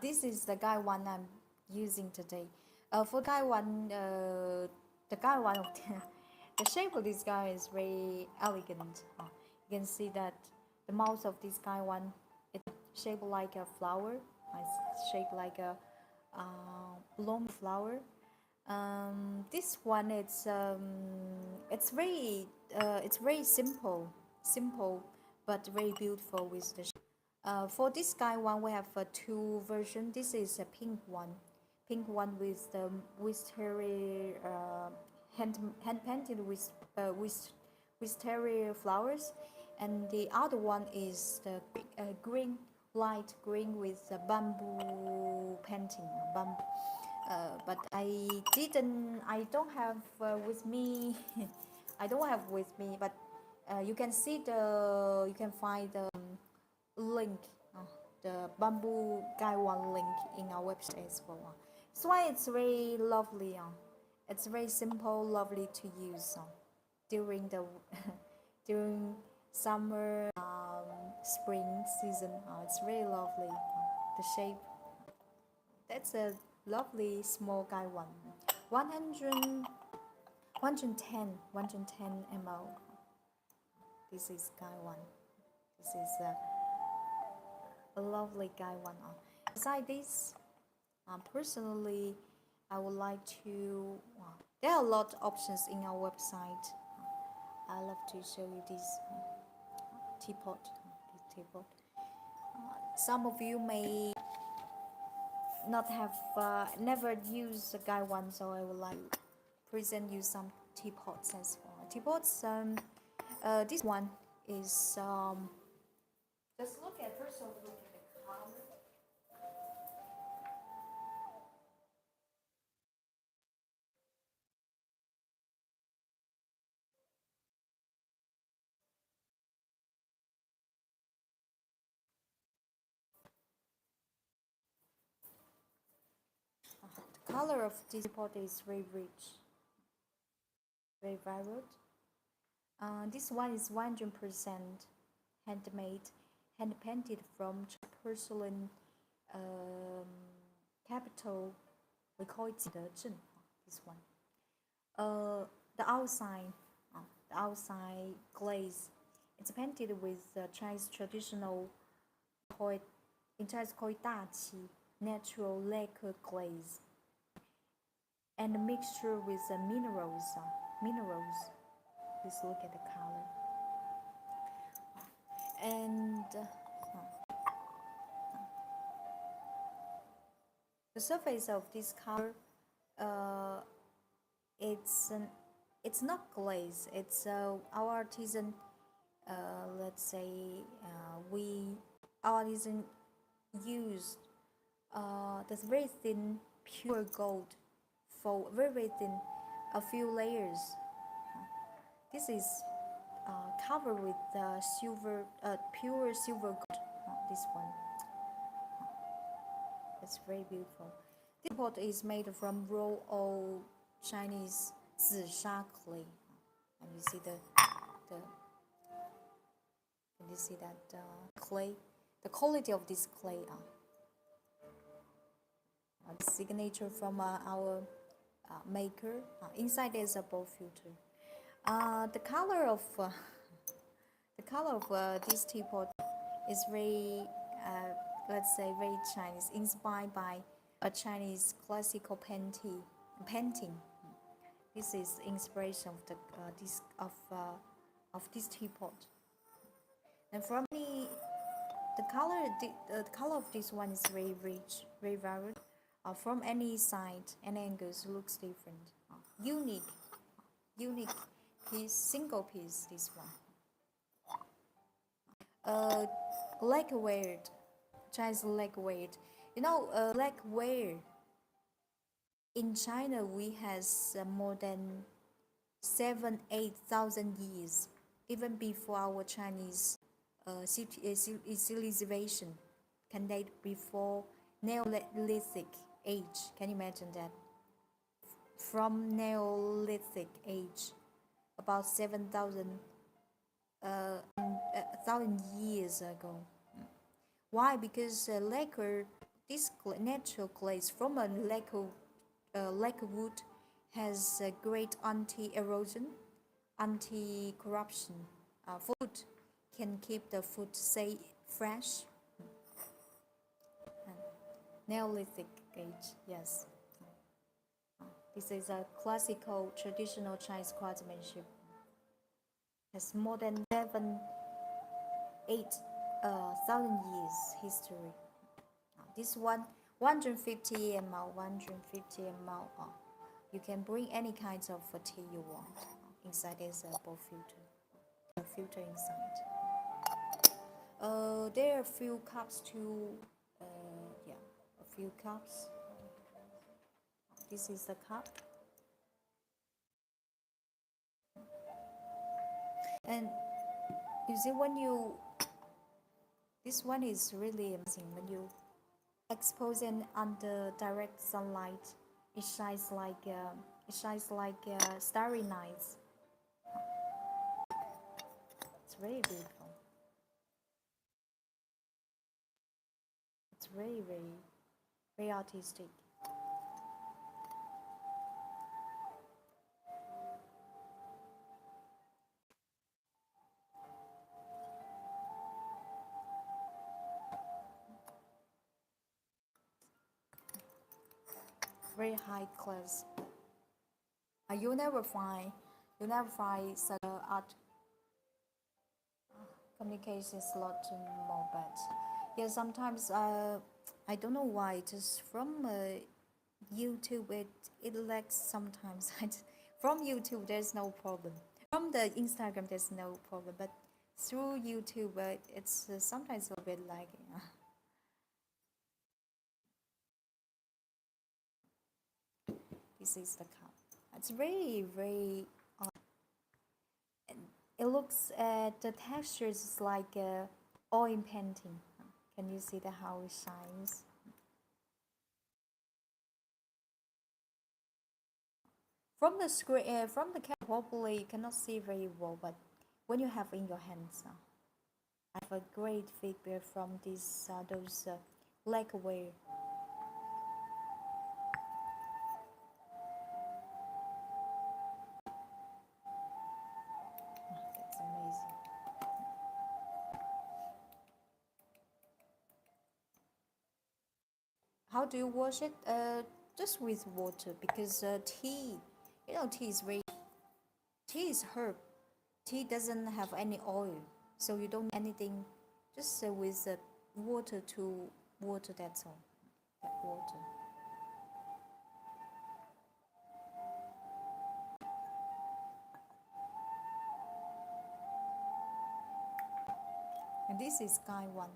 Speaker 1: This is the guy one I'm using today. For guy one, the guy one of the shape of this guy is very elegant. You can see that the mouth of this guy one, it's shaped like a flower. It's shaped like a bloom flower. This one it's very simple but very beautiful with the for this guy one we have two versions. This is a pink one with the wisteria hand painted with terry flowers, and the other one is the green, light green with the bamboo painting bamboo. But I don't have with me. I don't have with me, but you can see you can find the link, the bamboo guy one link in our website as well. That's why it's very lovely. It's very simple, lovely to use during the during summer, spring season. It's very lovely. The shape. That's a lovely small guy one. 100, 110 ml. This is guy one. This is a lovely guy one. Besides this, personally, I would like to. There are a lot of options in our website. I love to show you this teapot. This teapot. Some of you may not have never used a guy one, so I would like to present you some teapots as well. Teapots. This one is just look at first of all, look at the color. The color of this teapot is very rich, very vibrant. This one is 100% handmade, hand painted from porcelain capital. We call it Zhejiang. This one. The outside, the outside glaze, it's painted with Chinese traditional, in Chinese called 大漆 natural lacquer glaze, and a mixture with minerals. Minerals. Please look at the color. And the surface of this color, it's not glaze. It's our artisan. Let's say our artisan used this very thin pure gold for very thin, a few layers. This is covered with silver, pure silver gold. This one, it's very beautiful. This pot is made from raw old Chinese zisha clay, and you see can you see that clay? The quality of this clay, the signature from our maker. Inside there is a bowl filter. The color of this teapot is very, let's say, very Chinese, inspired by a Chinese classical painting. This is inspiration of this teapot. And from the color of this one is very rich, very varied. From any side, any angles, looks different. Unique piece, single piece. This one. Lacquerware, Chinese lacquerware. You know, lacquerware. In China, we has more than 7,000-8,000 years, even before our Chinese civilization, can date before Neolithic age. Can you imagine that? From Neolithic age, about 7,000 thousand years ago. Why? Because lacquer, this natural glaze from a lacquer wood has a great anti-erosion, anti-corruption. Food can keep the food safe, fresh. And Neolithic age, yes. This is a classical traditional Chinese craftsmanship. Has more than 8,000 years history. This one 150 ml, 150 ml. You can bring any kinds of tea you want. Inside is a bowl filter. A filter inside. There are a few cups too. Yeah, a few cups. This is the cup. And you see, this one is really amazing. When you expose it under direct sunlight, it shines like starry nights. It's very beautiful. It's very, very, very artistic. Very high class. You'll never find such art communication slot more bad. Yeah, sometimes I don't know why. Just from YouTube, it lags sometimes. From YouTube, there's no problem. From the Instagram, there's no problem. But through YouTube, it's sometimes a bit lagging. This is the cup. It's very, very. It looks at the textures is like oil painting. Can you see how it shines? From the screen, from the camera, probably you cannot see very well, but when you have in your hands, I have a great feedback from these those lacquerware. That's amazing. How do you wash it? Just with water, because tea, tea is herb. Tea doesn't have any oil, so you don't need anything. Just with water to water. That's all. That water. And this is Sky One.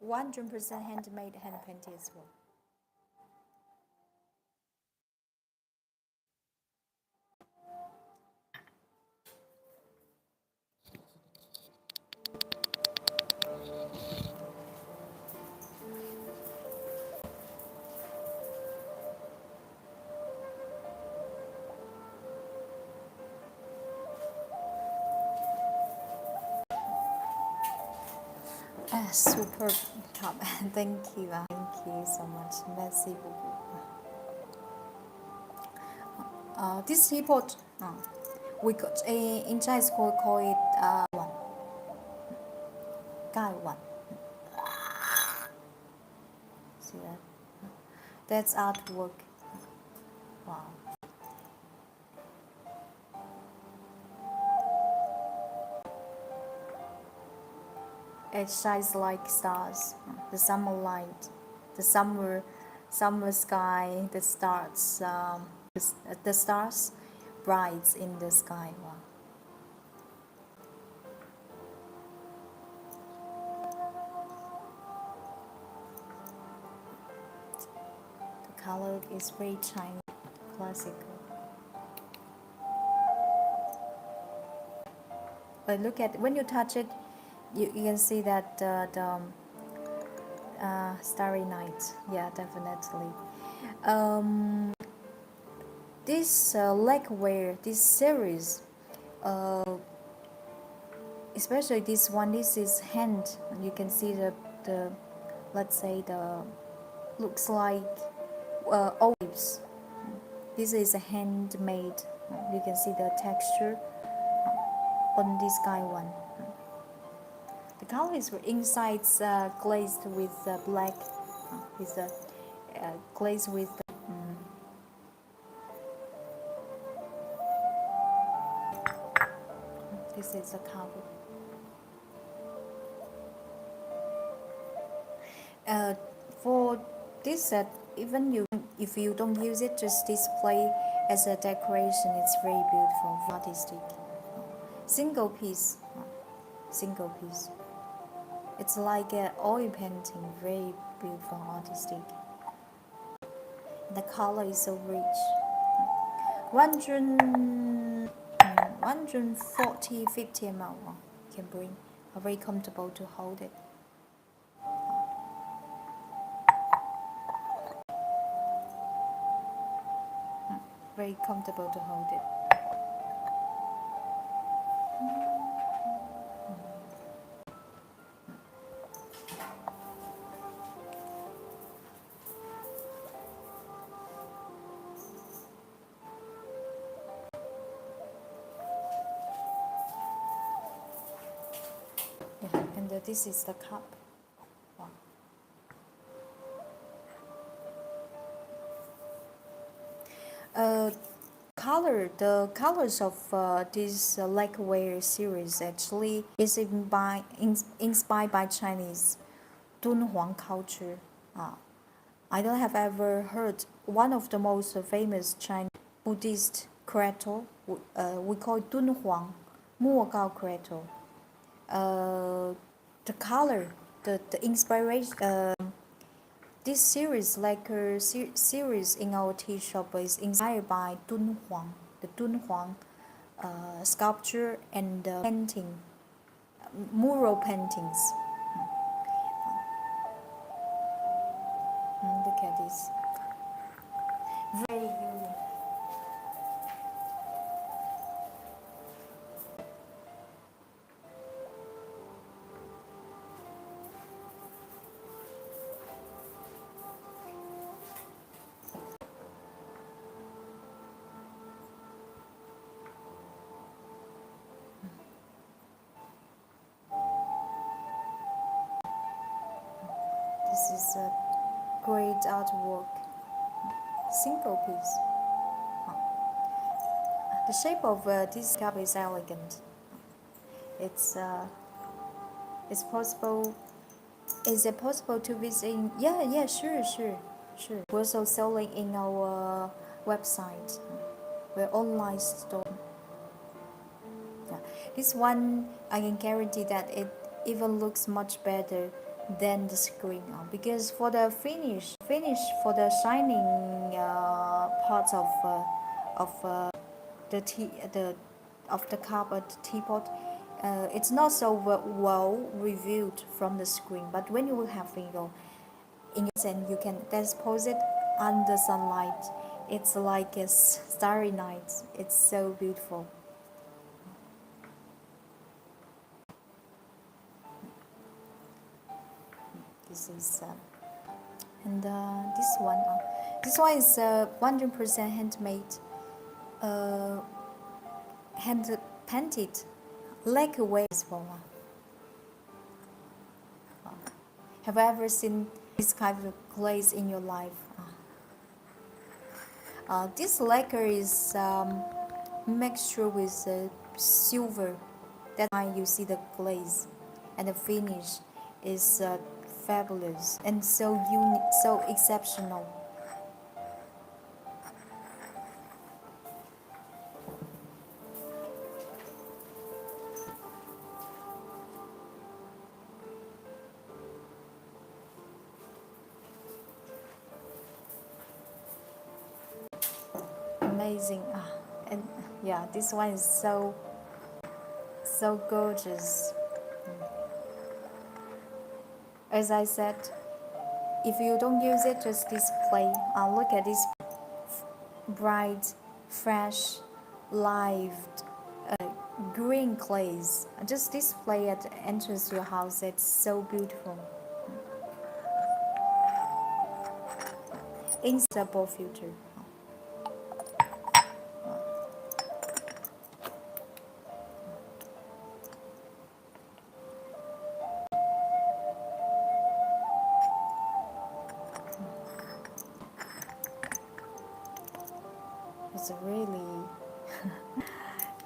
Speaker 1: 100% handmade, hand painted as well. Super cup. Thank you. Thank you so much. Merci beaucoup. This teapot, we could in Chinese call it one, gai one. See that? That's artwork. Wow. It shines like stars. The summer light, the summer sky, the stars, the stars bright in the sky. Wow. The color is very Chinese, classical. But look at when you touch it, you can see that the starry night. Yeah, definitely. This lacquerware, this series, especially this one. This is hand. You can see the let's say the looks like olives. This is a handmade. You can see the texture on this guy one. The color is inside glazed with black, with the glazed with. This is the cover. For this set, even if you don't use it, just display as a decoration. It's very beautiful, artistic. Single piece, single piece. It's like an oil painting, very beautiful, artistic. The color is so rich. 140, 50 ml. Can bring, very comfortable to hold it. Very comfortable to hold it. Yeah, and this is the cup. Wow. The colors of this lacquerware series actually is inspired by Chinese Dunhuang culture. I don't have ever heard one of the most famous Chinese Buddhist credo. We call it Dunhuang, Muogao credo. The color, the inspiration. This series, like a series in our tea shop, is inspired by Dunhuang, the Dunhuang sculpture and painting, mural paintings. Look at this. Very unique. This is a great artwork. Single piece. The shape of this cup is elegant. It's possible. Is it possible to visit? Yeah, sure. We're also selling in our website. We're online store. Yeah. This one I can guarantee that it even looks much better than the screen because for the finish for the shining parts of the cup or the teapot, it's not so well reviewed from the screen. But when you will have and you can dispose it under sunlight, it's like a starry night. It's so beautiful. This is and this one is 100% handmade, hand painted lacquerware as well. Have you ever seen this kind of glaze in your life? This lacquer is mixture with silver. That's why you see the glaze, and the finish is fabulous and so unique, so exceptional. Amazing. And yeah, this one is so gorgeous. As I said, if you don't use it, just display. Look at this bright, fresh, live green clays. Just display at the entrance to your house. It's so beautiful. Instable filter. It's really,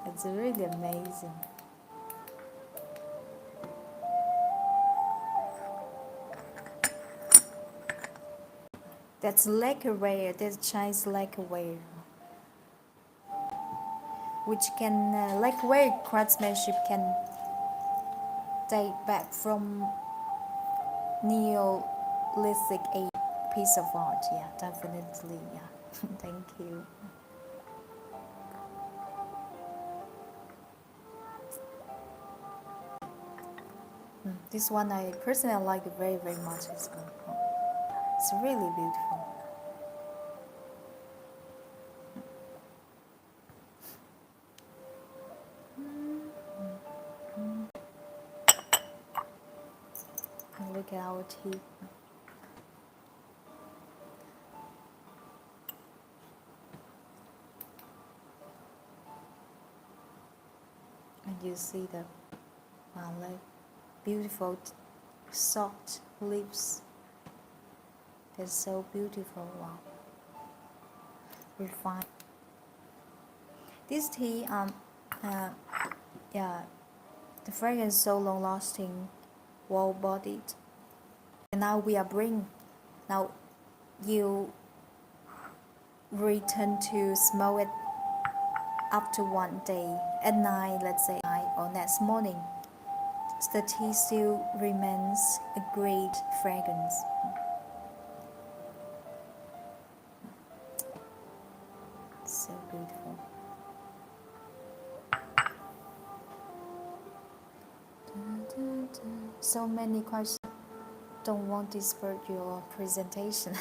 Speaker 1: it's really amazing. That's lacquerware. That's Chinese lacquerware, which can lacquerware craftsmanship can date back from Neolithic age. Piece of art. Yeah, definitely. Yeah, thank you. This one I personally like very very much as well. It's really beautiful. Look at our tea. And you see the like beautiful soft lips. They're so beautiful. Wow. Refined. This tea, yeah, the fragrance is so long lasting, well bodied. And now we are now you return to smell it after one day, at night, let's say, or next morning. The tea still remains a great fragrance. So beautiful. So many questions. Don't want to disturb your presentation.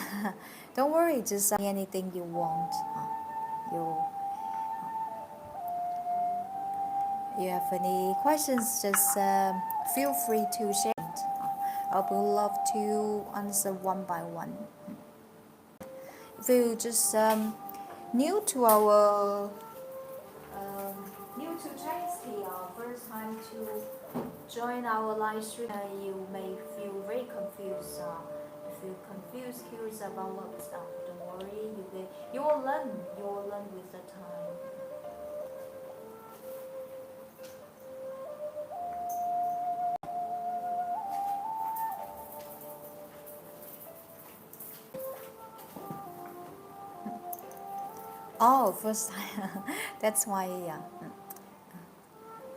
Speaker 1: Don't worry, just say anything you want. You have any questions, just feel free to share. I would love to answer one by one. If you just new to our new to Chinese tea, first time to join our live stream, you may feel very confused. If you're confused, curious about what stuff, don't worry. You will learn. You will learn with the time. Oh, first time. That's why, yeah.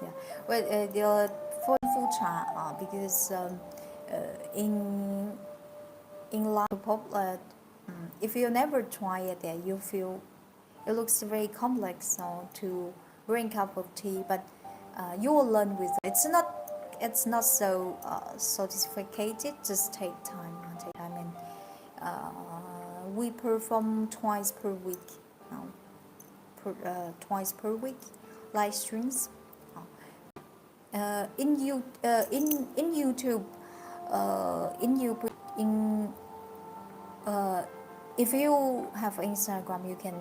Speaker 1: Yeah. Well, the full cha, because in life popular, if you never try it, you feel it looks very complex. So to bring cup of tea, but you will learn with it. It's not so sophisticated. Just take time. Take time, and we perform twice per week. Twice per week live streams. In YouTube, if you have Instagram, you can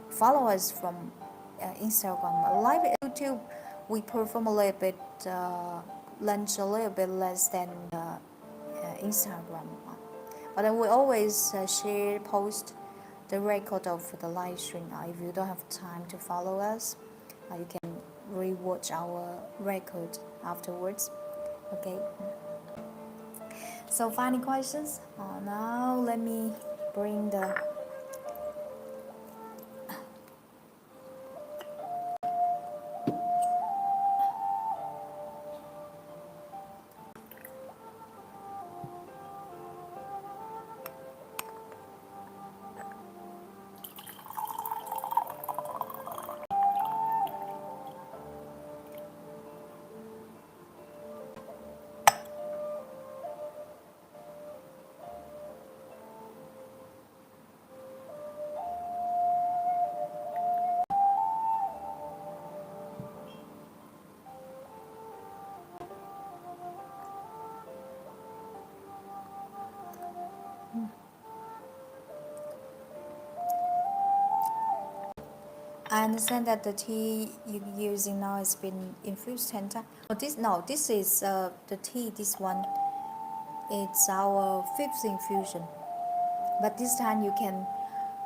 Speaker 1: follow us from Instagram. Live at YouTube, we perform a little bit, lunch a little bit less than Instagram. But we always post the record of the live stream. If you don't have time to follow us, you can rewatch our record afterwards. Okay. So final questions. Now let me bring the I understand that the tea you're using now has been infused 10 times. This is the tea, this one, it's our fifth infusion. But this time you can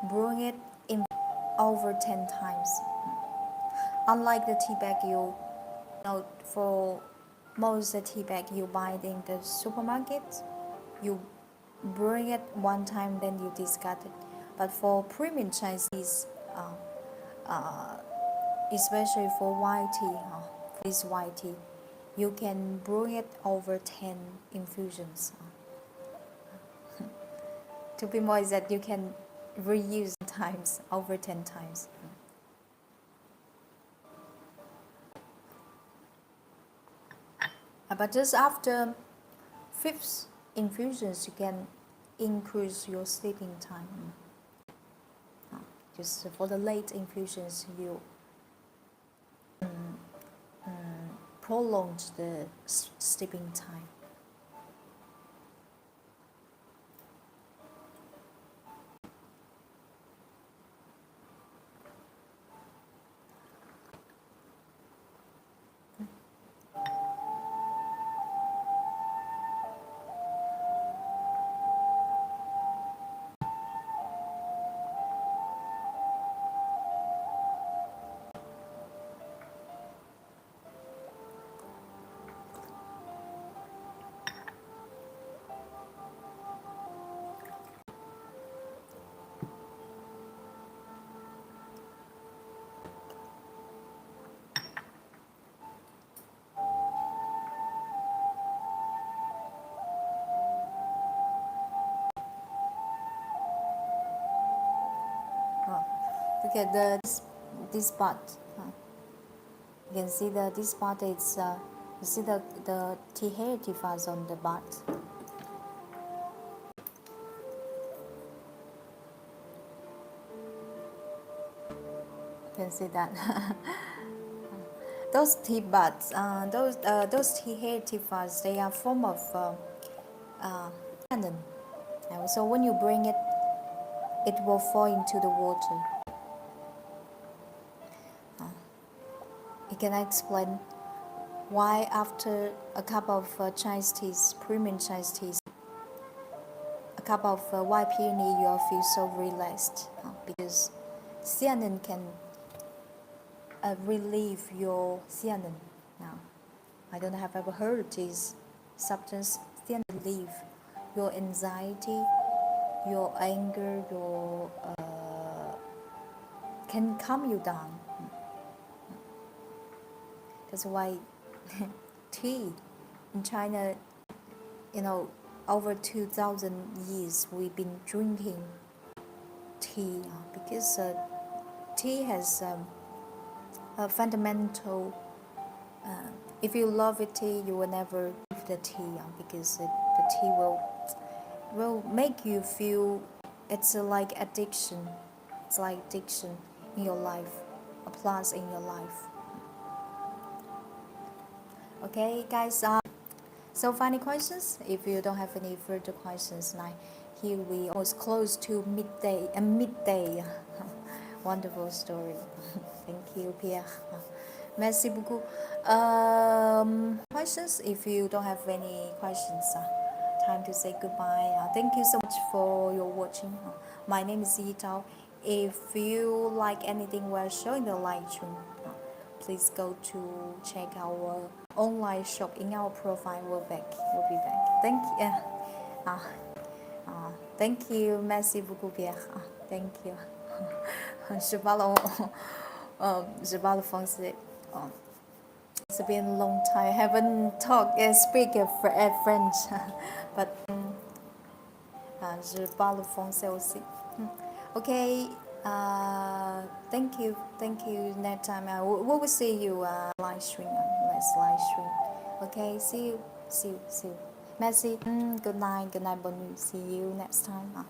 Speaker 1: bring it in over 10 times. Unlike the tea bag for most the tea bag you buy in the supermarket, you bring it one time then you discard it. But for premium Chinese, especially for white tea, this white tea, you can brew it over 10 infusions. To be more exact, you can reuse times over 10 times. But just after fifth infusions, you can increase your sleeping time. Just for the late infusions, you prolong the sleeping time. Look at this part. You can see that this part is you see the tea hair differs on the butt. You can see that. Those tea buds, those tea hair differs, they are form of tannin. So when you bring it, it will fall into the water. You can explain why after a cup of Chinese teas, premium Chinese teas, a cup of white peony, you will feel so relaxed because theanine can relieve your theanine. Now, I don't have ever heard this substance. Theanine relieve your anxiety, your anger, your can calm you down. That's why tea in China, over 2,000 years we've been drinking tea because tea has a fundamental. If you love a tea, you will never leave the tea because the tea will make you feel it's like addiction. It's like addiction in your life, a plus in your life. Okay, guys. So final questions. If you don't have any further questions, now here we almost close to midday. Midday. Wonderful story. Thank you, Pierre. Merci beaucoup. Questions? If you don't have any questions, time to say goodbye. Thank you so much for your watching. My name is Yitao. If you like anything we're showing the live stream, please go to check our online shop in our profile. We'll be back. Thank you. Thank you. Merci beaucoup, Pierre. Thank you. Je parle français. It's been a long time. I haven't talked speak French, but je parle français aussi. Okay. Thank you. Next time we will see you live stream. Let's live stream. Okay. See you. Merci. Good night. Bonne nuit. See you next time.